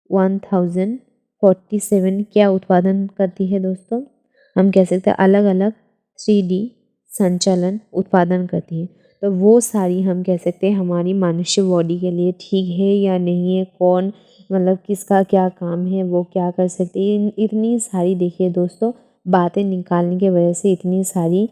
1047 क्या उत्पादन करती है दोस्तों, हम कह सकते हैं अलग अलग 3D संचालन उत्पादन करती है। तो वो सारी हम कह सकते हैं हमारी मनुष्य बॉडी के लिए ठीक है या नहीं है, कौन मतलब किसका क्या काम है, वो क्या कर सकते हैं, इतनी सारी देखिए दोस्तों बातें निकालने की वजह से इतनी सारी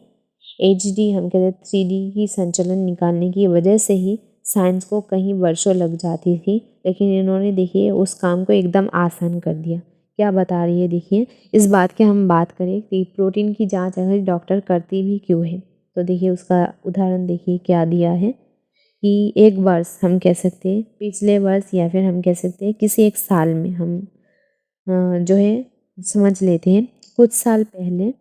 HD हम कहते हैं 3D की संचलन निकालने की वजह से ही साइंस को कहीं वर्षों लग जाती थी, लेकिन इन्होंने देखिए उस काम को एकदम आसान कर दिया। क्या बता रही है देखिए, इस बात की हम बात करें कि प्रोटीन की जांच अगर डॉक्टर करती भी क्यों है, तो देखिए उसका उदाहरण देखिए क्या दिया है कि एक वर्ष हम कह सकते हैं पिछले वर्ष या फिर हम कह सकते हैं किसी एक साल में हम जो है समझ लेते हैं कुछ साल पहले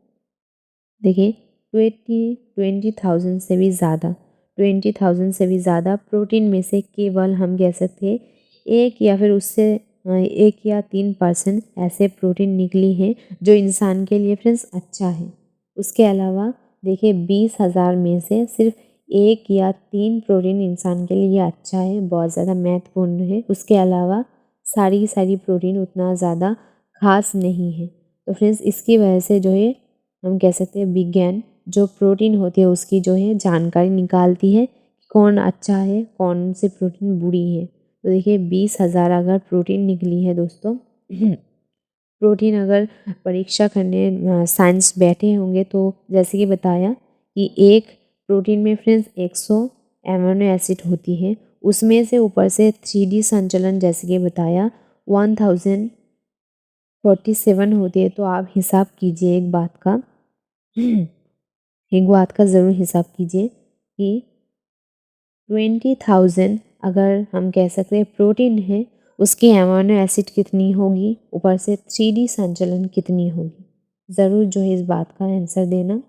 देखिए 20,000 से भी ज़्यादा 20,000 से भी ज़्यादा प्रोटीन में से केवल हम कह सकते हैं एक या फिर उससे 1 या 3% ऐसे प्रोटीन निकली हैं जो इंसान के लिए फ्रेंड्स अच्छा है। उसके अलावा देखिए 20,000 में से सिर्फ 1 या 3 प्रोटीन इंसान के लिए अच्छा है, बहुत ज़्यादा महत्वपूर्ण है। उसके अलावा सारी की सारी प्रोटीन उतना ज़्यादा खास नहीं है। तो फ्रेंड्स इसकी वजह से जो है हम कह सकते हैं विज्ञान जो प्रोटीन होती है उसकी जो है जानकारी निकालती है कि कौन अच्छा है कौन सी प्रोटीन बुरी है। तो देखिए 20,000 अगर प्रोटीन निकली है दोस्तों प्रोटीन अगर परीक्षा करने साइंस बैठे होंगे तो जैसे कि बताया कि एक प्रोटीन में फ्रेंड्स 100 एमिनो एसिड होती है, उसमें से ऊपर से 3D संचलन जैसे कि बताया 1047 होती है। तो आप हिसाब कीजिए एक बात का ज़रूर हिसाब कीजिए कि 20,000 अगर हम कह सकते हैं प्रोटीन है उसकी एमिनो एसिड कितनी होगी, ऊपर से 3D संचलन कितनी होगी, ज़रूर जो है इस बात का आंसर देना।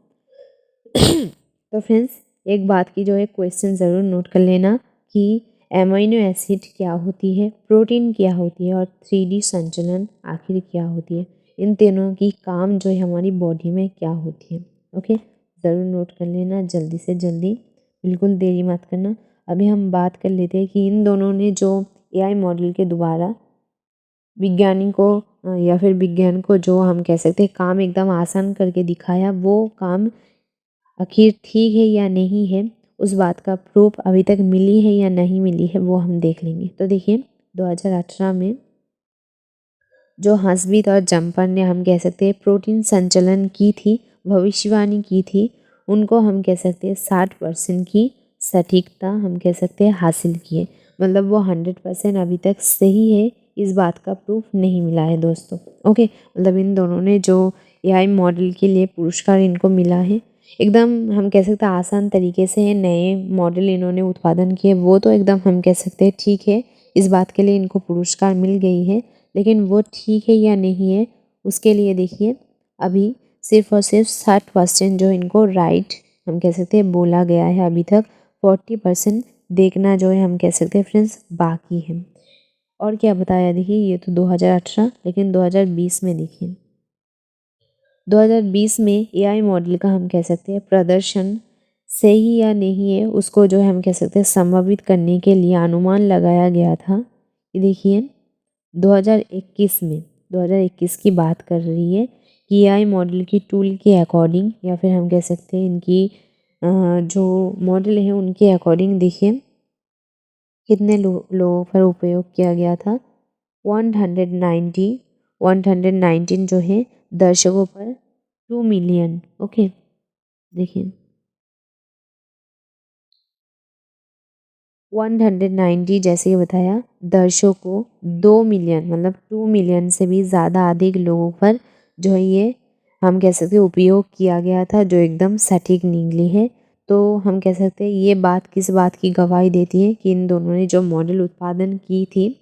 तो फ्रेंड्स एक बात की जो है क्वेश्चन ज़रूर नोट कर लेना कि एमिनो एसिड क्या होती है, प्रोटीन क्या होती है और 3D संचलन आखिर क्या होती है, इन तीनों की काम जो है हमारी बॉडी में क्या होती है। ओके, ज़रूर नोट कर लेना जल्दी से जल्दी, बिल्कुल देरी मत करना। अभी हम बात कर लेते हैं कि इन दोनों ने जो AI मॉडल के द्वारा विज्ञानी को या फिर विज्ञान को जो हम कह सकते हैं काम एकदम आसान करके दिखाया, वो काम आखिर ठीक है या नहीं है, उस बात का प्रूफ अभी तक मिली है या नहीं मिली है वो हम देख लेंगे। तो देखिए 2018 में जो हंसबीत और जम्पर ने हम कह सकते हैं प्रोटीन संचलन की थी, भविष्यवाणी की थी, उनको हम कह सकते हैं 60% की सटीकता हम कह सकते हैं हासिल की है। मतलब वो 100% अभी तक सही है, इस बात का प्रूफ नहीं मिला है दोस्तों। ओके, मतलब इन दोनों ने जो एआई मॉडल के लिए पुरस्कार इनको मिला है, एकदम हम कह सकते हैं आसान तरीके से नए मॉडल इन्होंने उत्पादन किए, वो तो एकदम हम कह सकते हैं ठीक है, इस बात के लिए इनको पुरस्कार मिल गई है। लेकिन वो ठीक है या नहीं है, उसके लिए देखिए अभी सिर्फ और सिर्फ 60% जो इनको राइट हम कह सकते हैं बोला गया है, अभी तक 40% देखना जो है हम कह सकते हैं फ्रेंड्स बाकी है। और क्या बताया देखिए, ये तो 2018, लेकिन 2020 में देखिए 2020 में एआई मॉडल का हम कह सकते हैं प्रदर्शन सही या नहीं है, उसको जो है हम कह सकते हैं संभावित करने के लिए अनुमान लगाया गया था। ये देखिए 2021 की बात कर रही है कि एआई मॉडल की टूल के अकॉर्डिंग, या फिर हम कह सकते हैं इनकी जो मॉडल है उनके अकॉर्डिंग देखिए कितने लोगों पर उपयोग किया गया था। 119 जो है दर्शकों पर 2 मिलियन। ओके, देखिए 190 जैसे ये बताया दर्शकों को 2 मिलियन मतलब 2 मिलियन से भी ज़्यादा अधिक लोगों पर जो है ये हम कह सकते हैं उपयोग किया गया था, जो एकदम सटीक निकली है। तो हम कह सकते हैं ये बात किस बात की गवाही देती है कि इन दोनों ने जो मॉडल उत्पादन की थी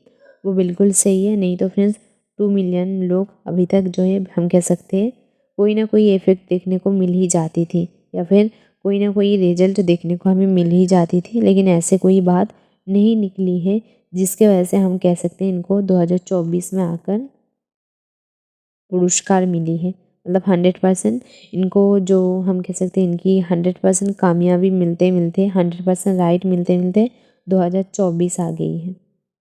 वो बिल्कुल सही है। नहीं तो फ्रेंड्स 2 मिलियन लोग अभी तक जो है हम कह सकते हैं कोई ना कोई इफेक्ट देखने को मिल ही जाती थी, या फिर कोई ना कोई रिजल्ट देखने को हमें मिल ही जाती थी। लेकिन ऐसे कोई बात नहीं निकली है, जिसके वजह से हम कह सकते हैं इनको 2024 में आकर पुरस्कार मिली है। मतलब 100% इनको जो हम कह सकते हैं इनकी 100% कामयाबी मिलते मिलते 100% राइट मिलते मिलते 2024 आ गई है।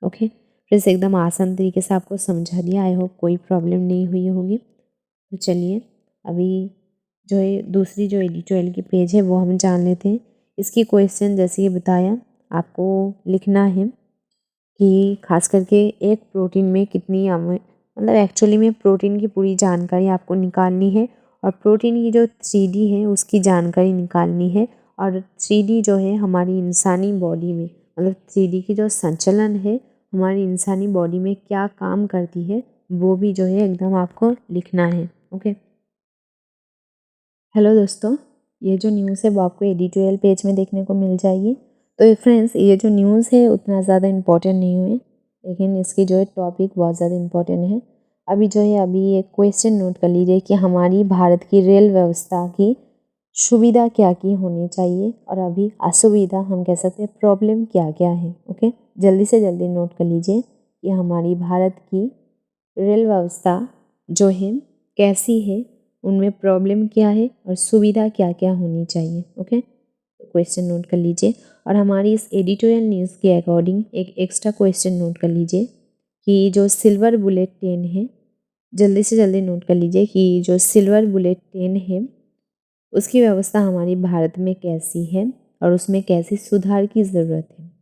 ओके फ्रेंड्स, एकदम आसान तरीके से आपको समझा दिया। आई होप कोई प्रॉब्लम नहीं हुई होगी। तो चलिए अभी जो है दूसरी जो एडिटोरियल की पेज है वो हम जान लेते हैं। इसकी क्वेश्चन जैसे ये बताया आपको लिखना है कि खास करके एक प्रोटीन में कितनी मतलब एक्चुअली में प्रोटीन की पूरी जानकारी आपको निकालनी है, और प्रोटीन की जो 3D है उसकी जानकारी निकालनी है। और 3D जो है हमारी इंसानी बॉडी में, मतलब 3D की जो संचलन है हमारी इंसानी बॉडी में क्या काम करती है, वो भी जो है एकदम आपको लिखना है। ओके, हेलो दोस्तों, ये जो न्यूज़ है वो आपको एडिटोरियल पेज में देखने को मिल जाएगी। तो फ्रेंड्स, ये जो न्यूज़ है उतना ज़्यादा इम्पोर्टेंट नहीं हुई, लेकिन इसकी जो है टॉपिक बहुत ज़्यादा इम्पोर्टेंट है। अभी जो है अभी एक क्वेश्चन नोट कर लीजिए कि हमारी भारत की रेल व्यवस्था की सुविधा क्या की होनी चाहिए, और अभी असुविधा हम कह सकते हैं प्रॉब्लम क्या क्या है। ओके, जल्दी से जल्दी नोट कर लीजिए कि हमारी भारत की रेल व्यवस्था जो है कैसी है, उनमें प्रॉब्लम क्या है और सुविधा क्या क्या होनी चाहिए। ओके, क्वेश्चन नोट कर लीजिए। और हमारी इस एडिटोरियल न्यूज़ के अकॉर्डिंग एक एक्स्ट्रा क्वेश्चन नोट कर लीजिए कि जो सिल्वर बुलेट ट्रेन है, जल्दी से जल्दी नोट कर लीजिए कि जो सिल्वर बुलेट ट्रेन है उसकी व्यवस्था हमारी भारत में कैसी है और उसमें कैसी सुधार की ज़रूरत है।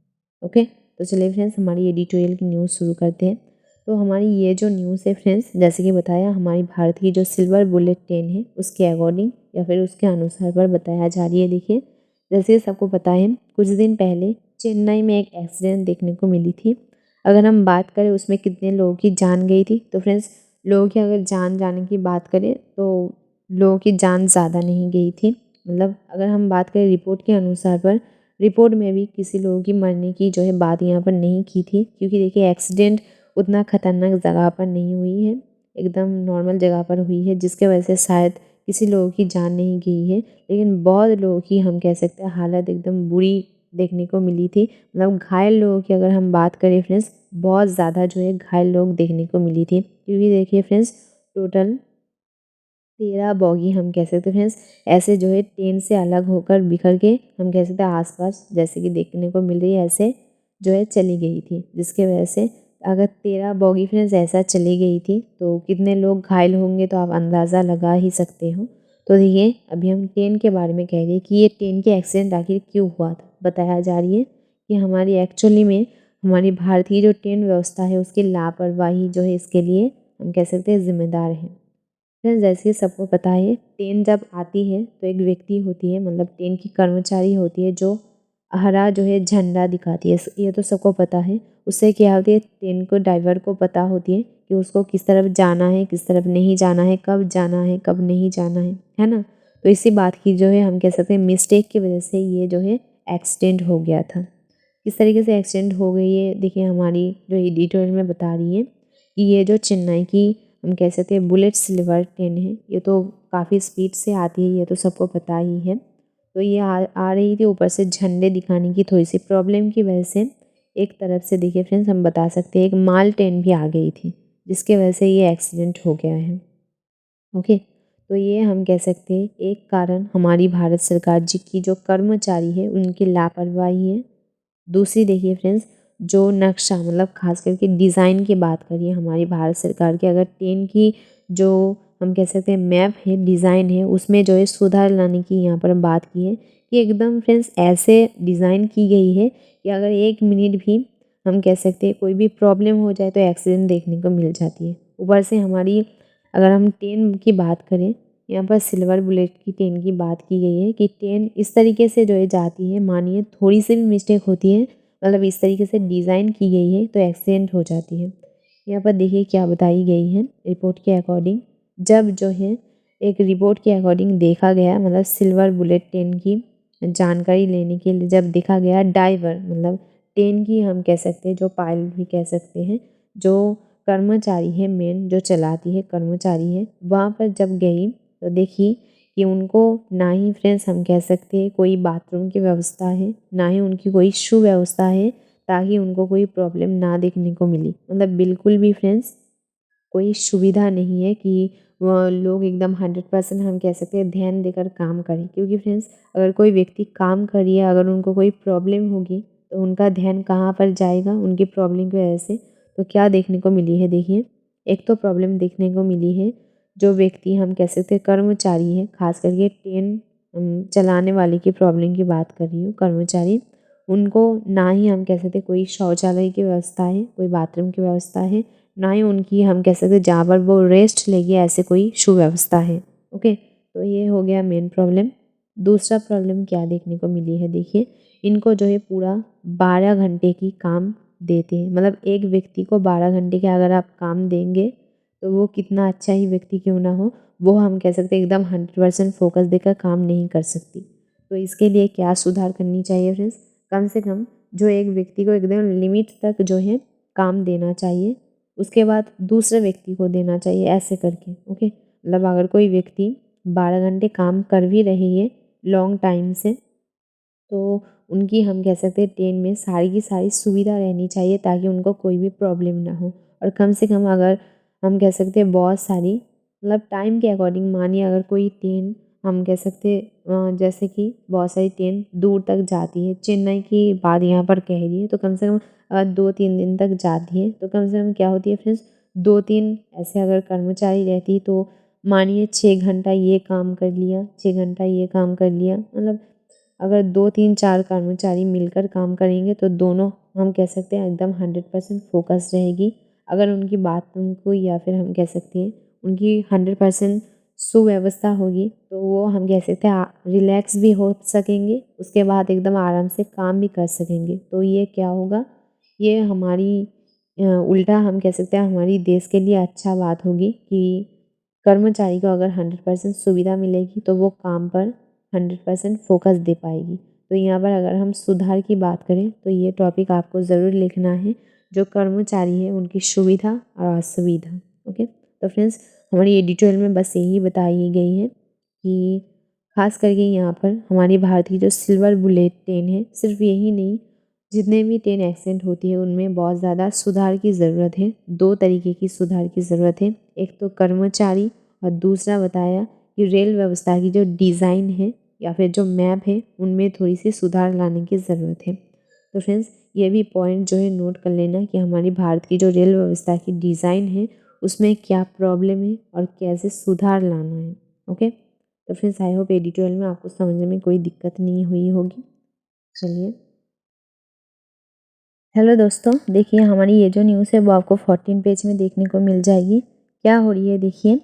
ओके, तो चलिए फ्रेंड्स हमारी एडिटोरियल की न्यूज़ शुरू करते हैं। तो हमारी ये जो न्यूज़ है फ्रेंड्स, जैसे कि बताया हमारी भारत की जो सिल्वर बुलेट ट्रेन है उसके अकॉर्डिंग या फिर उसके अनुसार पर बताया जा रही है। देखिए, जैसे कि सबको पता है कुछ दिन पहले चेन्नई में एक एक्सीडेंट देखने को मिली थी। अगर हम बात करें उसमें कितने लोगों की जान गई थी, तो फ्रेंड्स लोगों की अगर जान जाने की बात करें तो लोगों की जान ज़्यादा नहीं गई थी। मतलब अगर हम बात करें रिपोर्ट के अनुसार पर, रिपोर्ट में भी किसी लोगों की मरने की जो है बात यहाँ पर नहीं की थी, क्योंकि देखिए एक्सीडेंट उतना ख़तरनाक जगह पर नहीं हुई है, एकदम नॉर्मल जगह पर हुई है, जिसके वजह से शायद किसी लोगों की जान नहीं गई है। लेकिन बहुत लोगों की हम कह सकते हैं हालत एकदम बुरी देखने को मिली थी। मतलब घायल लोगों की अगर हम बात करें फ्रेंड्स, बहुत ज़्यादा जो है घायल लोग देखने को मिली थी, क्योंकि देखिए फ्रेंड्स टोटल 13 बॉगी हम कह सकते हैं फ्रेंड्स ऐसे जो है ट्रेन से अलग होकर बिखर के हम कह सकते हैं आसपास जैसे कि देखने को मिल रही है ऐसे जो है चली गई थी, जिसके वजह से अगर 13 बॉगी फ्रेंड्स ऐसा चली गई थी तो कितने लोग घायल होंगे तो आप अंदाज़ा लगा ही सकते हो। तो देखिए अभी हम ट्रेन के बारे में कह रहे हैं कि ये ट्रेन के एक्सीडेंट आखिर क्यों हुआ था। बताया जा रही है कि हमारी एक्चुअली में हमारी भारत की जो ट्रेन व्यवस्था है उसकी लापरवाही जो है इसके लिए हम कह सकते हैं जिम्मेदार हैं। फ्रेंड्स, जैसे सबको पता है ट्रेन जब आती है तो एक व्यक्ति होती है, मतलब ट्रेन की कर्मचारी होती है जो हरा जो है झंडा दिखाती है, ये तो सबको पता है। उससे क्या होती है, ट्रेन को ड्राइवर को पता होती है कि उसको किस तरफ जाना है, किस तरफ नहीं जाना है, कब जाना है, कब नहीं जाना है ना। तो इसी बात की जो है हम कह सकते हैं मिस्टेक की वजह से ये जो है एक्सीडेंट हो गया था। किस तरीके से एक्सीडेंट हो गई है देखिए, हमारी जो एडिटोरियल में बता रही है कि ये जो चेन्नई की हम कह सकते हैं बुलेट सिल्वर ट्रेन है, ये तो काफ़ी स्पीड से आती है, ये तो सबको पता ही है। तो ये आ रही थी, ऊपर से झंडे दिखाने की थोड़ी सी प्रॉब्लम की वजह से एक तरफ से देखिए फ्रेंड्स हम बता सकते हैं एक माल ट्रेन भी आ गई थी, जिसके वजह से ये एक्सीडेंट हो गया है। ओके, तो ये हम कह सकते हैं एक कारण हमारी भारत सरकार जी की जो कर्मचारी है उनकी लापरवाही है। दूसरी देखिए फ्रेंड्स, जो नक्शा मतलब खास करके डिज़ाइन की बात करिए हमारी भारत सरकार की, अगर ट्रेन की जो हम कह सकते हैं मैप है, डिज़ाइन है, उसमें जो है सुधार लाने की यहाँ पर हम बात की है कि एकदम फ्रेंड्स ऐसे डिज़ाइन की गई है कि अगर 1 मिनट भी हम कह सकते हैं कोई भी प्रॉब्लम हो जाए तो एक्सीडेंट देखने को मिल जाती है। ऊपर से हमारी अगर हम ट्रेन की बात करें, यहाँ पर सिल्वर बुलेट की ट्रेन की बात की गई है कि ट्रेन इस तरीके से जो है जाती है, मानिए थोड़ी सी भी मिस्टेक होती है, मतलब इस तरीके से डिज़ाइन की गई है तो एक्सीडेंट हो जाती है। यहाँ पर देखिए क्या बताई गई है रिपोर्ट के अकॉर्डिंग, जब जो है एक रिपोर्ट के अकॉर्डिंग देखा गया, मतलब सिल्वर बुलेट ट्रेन की जानकारी लेने के लिए जब देखा गया, ड्राइवर मतलब ट्रेन की हम कह सकते हैं जो पायलट भी कह सकते हैं, जो कर्मचारी है मेन जो चलाती है कर्मचारी है, वहाँ पर जब गई तो देखी कि उनको ना ही फ्रेंड्स हम कह सकते हैं कोई बाथरूम की व्यवस्था है, ना ही उनकी कोई सुव्यवस्था है, ताकि उनको कोई प्रॉब्लम ना देखने को मिली। मतलब बिल्कुल भी फ्रेंड्स कोई सुविधा नहीं है कि वह लोग एकदम 100% हम कह सकते हैं ध्यान देकर काम करें, क्योंकि फ्रेंड्स अगर कोई व्यक्ति काम कर रही है, अगर उनको कोई प्रॉब्लम होगी तो उनका ध्यान कहाँ पर जाएगा उनकी प्रॉब्लम की वजह से। तो क्या देखने को मिली है देखिए, एक तो प्रॉब्लम देखने को मिली है, जो व्यक्ति हम कह सकते हैं कर्मचारी है, खास करके ट्रेन चलाने वाले की प्रॉब्लम की बात कर रही हूँ, कर्मचारी, उनको ना ही हम कह सकते कोई शौचालय की व्यवस्था है, कोई बाथरूम की व्यवस्था है, ना ही उनकी हम कह सकते जहाँ पर वो रेस्ट लेगी ऐसे कोई सुव्यवस्था है। ओके, तो ये हो गया मेन प्रॉब्लम। दूसरा प्रॉब्लम क्या देखने को मिली है देखिए, इनको जो है पूरा 12 घंटे की काम देते हैं, मतलब एक व्यक्ति को 12 घंटे के अगर आप काम देंगे तो वो कितना अच्छा ही व्यक्ति क्यों ना हो, वो हम कह सकते एकदम 100% फोकस देकर काम नहीं कर सकती। तो इसके लिए क्या सुधार करनी चाहिए फ्रेंड्स, कम से कम जो एक व्यक्ति को एकदम लिमिट तक जो है काम देना चाहिए, उसके बाद दूसरे व्यक्ति को देना चाहिए, ऐसे करके। ओके, मतलब अगर कोई व्यक्ति 12 घंटे काम कर भी रही है लॉन्ग टाइम से, तो उनकी हम कह सकते हैं ट्रेन में सारी की सारी सुविधा रहनी चाहिए ताकि उनको कोई भी प्रॉब्लम ना हो। और कम से कम अगर हम कह सकते हैं बहुत सारी मतलब टाइम के अकॉर्डिंग, मानिए अगर कोई ट्रेन हम कह सकते जैसे कि बहुत सारी ट्रेन दूर तक जाती है, चेन्नई की बात यहाँ पर कह रही है, तो कम से कम 2-3 दिन तक जाती है, तो कम से कम क्या होती है फ्रेंड्स, 2-3 ऐसे अगर कर्मचारी रहती तो मानिए 6 घंटा ये काम कर लिया, 6 घंटा ये काम कर लिया, मतलब अगर 2-3-4 कर्मचारी मिलकर काम करेंगे तो दोनों हम कह सकते हैं एकदम 100% फोकस रहेगी। अगर उनकी बात उनको या फिर हम कह सकते हैं उनकी 100% सुव्यवस्था होगी तो वो हम कह सकते हैं रिलैक्स भी हो सकेंगे, उसके बाद एकदम आराम से काम भी कर सकेंगे। तो ये क्या होगा, ये हमारी उल्टा हम कह सकते हैं हमारी देश के लिए अच्छा बात होगी कि कर्मचारी को अगर 100% सुविधा मिलेगी तो वो काम पर 100% फोकस दे पाएगी। तो यहाँ पर अगर हम सुधार की बात करें तो ये टॉपिक आपको ज़रूर लिखना है, जो कर्मचारी है उनकी सुविधा और असुविधा। ओके, तो फ्रेंड्स हमारी एडिटोरियल में बस यही बताई गई है कि खास करके यहाँ पर हमारी भारत की जो सिल्वर बुलेट ट्रेन है, सिर्फ यही नहीं, जितने भी ट्रेन एक्सीडेंट होती है उनमें बहुत ज़्यादा सुधार की ज़रूरत है। 2 तरीके की सुधार की ज़रूरत है, एक तो कर्मचारी और दूसरा बताया कि रेल व्यवस्था की जो डिज़ाइन है या फिर जो मैप है उनमें थोड़ी सी सुधार लाने की ज़रूरत है। तो फ्रेंड्स ये भी पॉइंट जो है नोट कर लेना कि हमारी भारत की जो रेल व्यवस्था की डिज़ाइन है उसमें क्या प्रॉब्लम है और कैसे सुधार लाना है। ओके, तो फ्रेंड्स आई होप एडिटोरियल में आपको समझने में कोई दिक्कत नहीं हुई होगी। चलिए, हेलो दोस्तों, देखिए हमारी ये जो न्यूज़ है वो आपको 14 पेज में देखने को मिल जाएगी क्या हो रही है देखिए,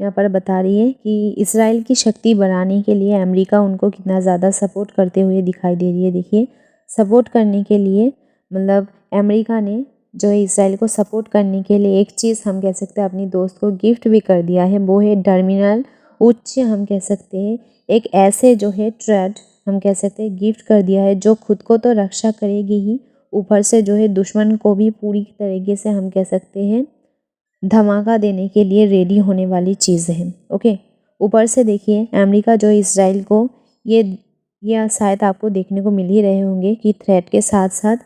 यहाँ पर बता रही है कि इसराइल की शक्ति बढ़ाने के लिए अमेरिका उनको कितना ज़्यादा सपोर्ट करते हुए दिखाई दे रही है। देखिए सपोर्ट करने के लिए मतलब अमेरिका ने जो है इसराइल को सपोर्ट करने के लिए एक चीज़ हम कह सकते हैं अपनी दोस्त को गिफ्ट भी कर दिया है, वो है टर्मिनल उच्च हम कह सकते हैं एक ऐसे जो है ट्रेड हम कह सकते हैं गिफ्ट कर दिया है जो खुद को तो रक्षा करेगी ही, ऊपर से जो है दुश्मन को भी पूरी तरीके से हम कह सकते हैं धमाका देने के लिए रेडी होने वाली चीज़ है। ओके, ऊपर से देखिए अमेरिका जो इसराइल को ये शायद आपको देखने को मिल ही रहे होंगे कि थ्रेट के साथ साथ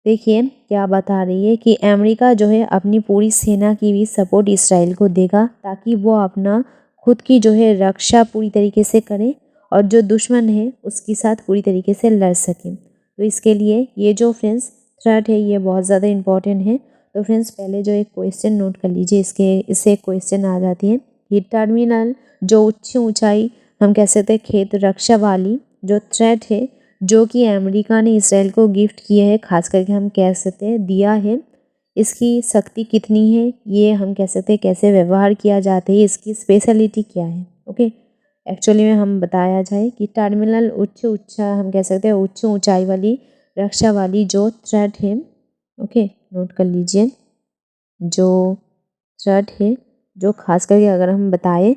देखिए क्या बता रही है कि अमेरिका जो है अपनी पूरी सेना की भी सपोर्ट इसराइल को देगा ताकि वो अपना खुद की जो है रक्षा पूरी तरीके से करे और जो दुश्मन है उसके साथ पूरी तरीके से लड़ सके। तो इसके लिए ये जो फ्रेंड्स थ्रेट है ये बहुत ज़्यादा इम्पॉर्टेंट है। तो फ्रेंड्स पहले जो एक क्वेश्चन नोट कर लीजिए, इससे एक क्वेश्चन आ जाती है कि टर्मिनल जो उच्च ऊंचाई हम कह सकते हैं खेत रक्षा वाली जो थ्रेट है जो कि अमेरिका ने इसराइल को गिफ्ट किया है, खास करके हम कह सकते हैं दिया है, इसकी शक्ति कितनी है, ये हम कह सकते हैं कैसे व्यवहार किया जाता है, इसकी स्पेशलिटी क्या है। ओके, एक्चुअली में हम बताया जाए कि टर्मिनल हम कह सकते हैं उच्च ऊंचाई वाली रक्षा वाली जो थ्रेट है। ओके, नोट कर लीजिए जो थ्रेट है जो खास करके अगर हम बताएं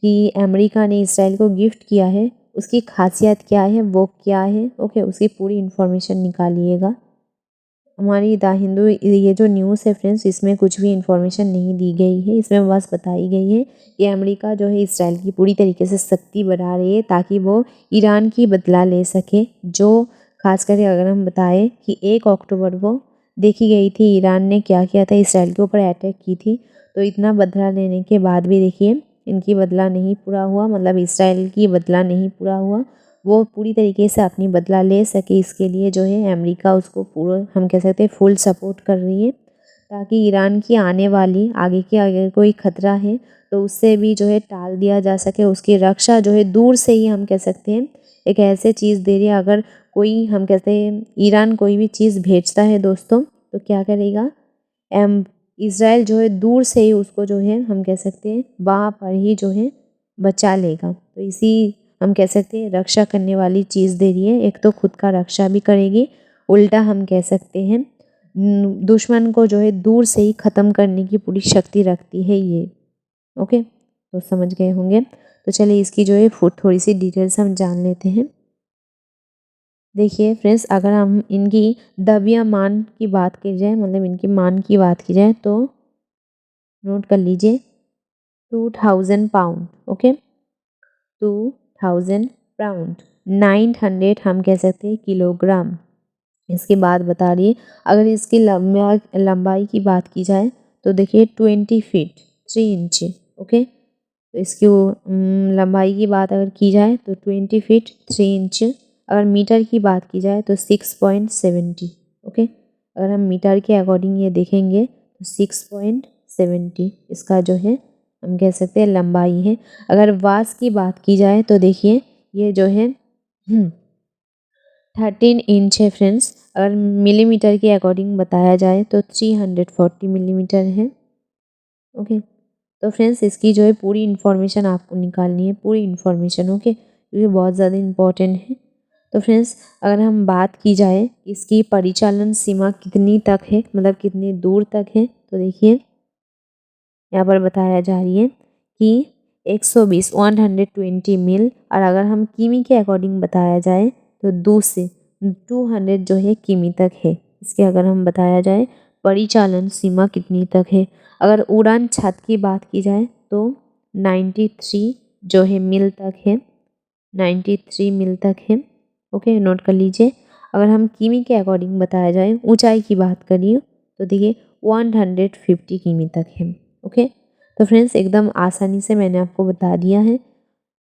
कि अमेरिका ने इसराइल को गिफ्ट किया है उसकी खासियत क्या है, वो क्या है। ओके, उसकी पूरी इन्फॉर्मेशन निकालिएगा। हमारी द हिंदू ये जो न्यूज़ है फ्रेंड्स इसमें कुछ भी इन्फॉर्मेशन नहीं दी गई है, इसमें बस बताई गई है कि अमेरिका जो है इसराइल की पूरी तरीके से शक्ति बढ़ा रही है ताकि वो ईरान की बदला ले सके। जो खास करके अगर हम बताएं कि 1 अक्टूबर को देखी गई थी ईरान ने क्या किया था, इसराइल के ऊपर अटैक की थी। तो इतना बदला लेने के बाद भी देखिए इनकी बदला नहीं पूरा हुआ, मतलब इसराइल की बदला नहीं पूरा हुआ, वो पूरी तरीके से अपनी बदला ले सके। इसके लिए जो है अमेरिका उसको पूरा हम कह सकते हैं फुल सपोर्ट कर रही है ताकि ईरान की आने वाली आगे की अगर कोई खतरा है तो उससे भी जो है टाल दिया जा सके। उसकी रक्षा जो है दूर से ही हम कह सकते हैं एक ऐसे चीज़ दे रही है। अगर कोई हम कहते हैं ईरान कोई भी चीज़ भेजता है दोस्तों तो क्या करेगा इसराइल जो है दूर से ही उसको जो है हम कह सकते हैं वहाँ पर ही जो है बचा लेगा। तो इसी हम कह सकते हैं रक्षा करने वाली चीज़ दे रही है, एक तो खुद का रक्षा भी करेगी, उल्टा हम कह सकते हैं दुश्मन को जो है दूर से ही ख़त्म करने की पूरी शक्ति रखती है ये। ओके, तो समझ गए होंगे। तो चलिए इसकी जो है थोड़ी सी डिटेल्स हम जान लेते हैं। देखिए फ्रेंड्स अगर हम इनकी द्रव्यमान की बात की जाए, मतलब इनकी मान की बात की जाए तो नोट कर लीजिए 2000 पाउंड। ओके, 2000 पाउंड 900 हम कह सकते हैं किलोग्राम। इसके बाद बता रही है अगर इसकी लंबाई की बात की जाए तो देखिए 20 फीट 3 इंच। ओके, तो इसकी लंबाई की बात अगर की जाए तो 20 फीट 3 इंच। अगर मीटर की बात की जाए तो 6.70। ओके, अगर हम मीटर के अकॉर्डिंग ये देखेंगे तो 6.70 इसका जो है हम कह सकते हैं लंबाई है। अगर वास की बात की जाए तो देखिए ये जो है 13 इंच है फ्रेंड्स। अगर मिलीमीटर के अकॉर्डिंग बताया जाए तो 340 मिलीमीटर है। ओके, तो फ्रेंड्स इसकी जो है पूरी इन्फॉर्मेशन आपको निकालनी है, पूरी इन्फॉर्मेशन। ओके, ये बहुत ज़्यादा इम्पोर्टेंट है। तो फ्रेंड्स अगर हम बात की जाए इसकी परिचालन सीमा कितनी तक है, मतलब कितनी दूर तक है, तो देखिए यहाँ पर बताया जा रही है कि 120 मील। और अगर हम किमी के अकॉर्डिंग बताया जाए तो 200 जो है किमी तक है। इसके अगर हम बताया जाए परिचालन सीमा कितनी तक है। अगर उड़ान छत की बात की जाए तो 93 जो है मील तक है, 93 मील तक है। ओके, नोट कर लीजिए। अगर हम किमी के अकॉर्डिंग बताया जाए ऊंचाई की बात करिए तो देखिए 150 किमी तक है। ओके, तो फ्रेंड्स एकदम आसानी से मैंने आपको बता दिया है,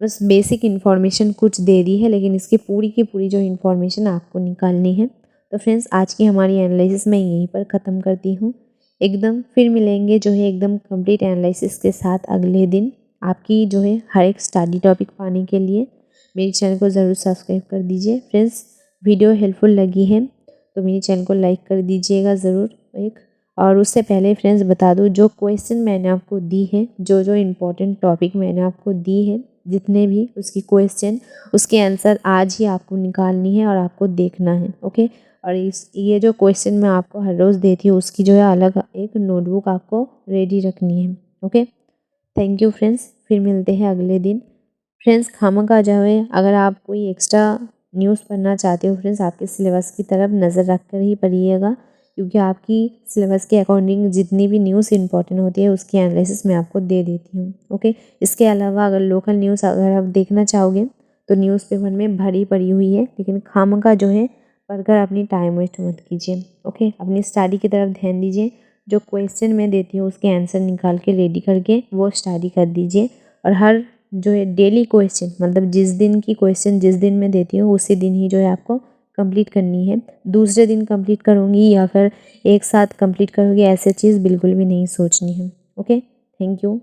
बस बेसिक इन्फॉर्मेशन कुछ दे दी है लेकिन इसकी पूरी की पूरी जो इन्फॉर्मेशन आपको निकालनी है। तो फ्रेंड्स आज की हमारी एनालिसिस मैं यहीं पर ख़त्म करती हूँ। एकदम फिर मिलेंगे जो है एकदम कंप्लीट एनालिसिस के साथ अगले दिन। आपकी जो है हर एक स्टडी टॉपिक पाने के लिए मेरे चैनल को ज़रूर सब्सक्राइब कर दीजिए। फ्रेंड्स वीडियो हेल्पफुल लगी है तो मेरे चैनल को लाइक कर दीजिएगा ज़रूर और उससे पहले फ्रेंड्स बता दूँ, जो क्वेश्चन मैंने आपको दी है, जो जो इम्पोर्टेंट टॉपिक मैंने आपको दी है, जितने भी उसकी क्वेश्चन, उसके आंसर आज ही आपको निकालनी है और आपको देखना है। ओके, और ये जो क्वेश्चन मैं आपको हर रोज़ देती हूँ, उसकी जो है अलग एक नोटबुक आपको रेडी रखनी है। ओके, थैंक यू फ्रेंड्स, फिर मिलते हैं अगले दिन। फ्रेंड्स खामखा जो है, अगर आप कोई एक्स्ट्रा न्यूज़ पढ़ना चाहते हो फ्रेंड्स, आपके सिलेबस की तरफ नज़र रख कर ही पढ़िएगा, क्योंकि आपकी सिलेबस के अकॉर्डिंग जितनी भी न्यूज़ इंपॉर्टेंट होती है उसकी एनालिसिस मैं आपको दे देती हूँ। ओके, इसके अलावा अगर लोकल न्यूज़ अगर आप देखना चाहोगे तो न्यूज़पेपर में भरी पड़ी हुई है, लेकिन खामखा जो है पढ़कर अपनी टाइम वेस्ट मत कीजिए। ओके, अपनी स्टडी की तरफ ध्यान दीजिए। जो क्वेश्चन मैं देती हूँ उसके आंसर निकाल के रेडी करके वो स्टडी कर दीजिए। और हर जो है डेली क्वेश्चन, मतलब जिस दिन की क्वेश्चन जिस दिन मैं देती हूँ उसी दिन ही जो है आपको कंप्लीट करनी है। दूसरे दिन कंप्लीट करूँगी या फिर एक साथ कंप्लीट करूँगी, ऐसे चीज़ बिल्कुल भी नहीं सोचनी है। Okay, thank you.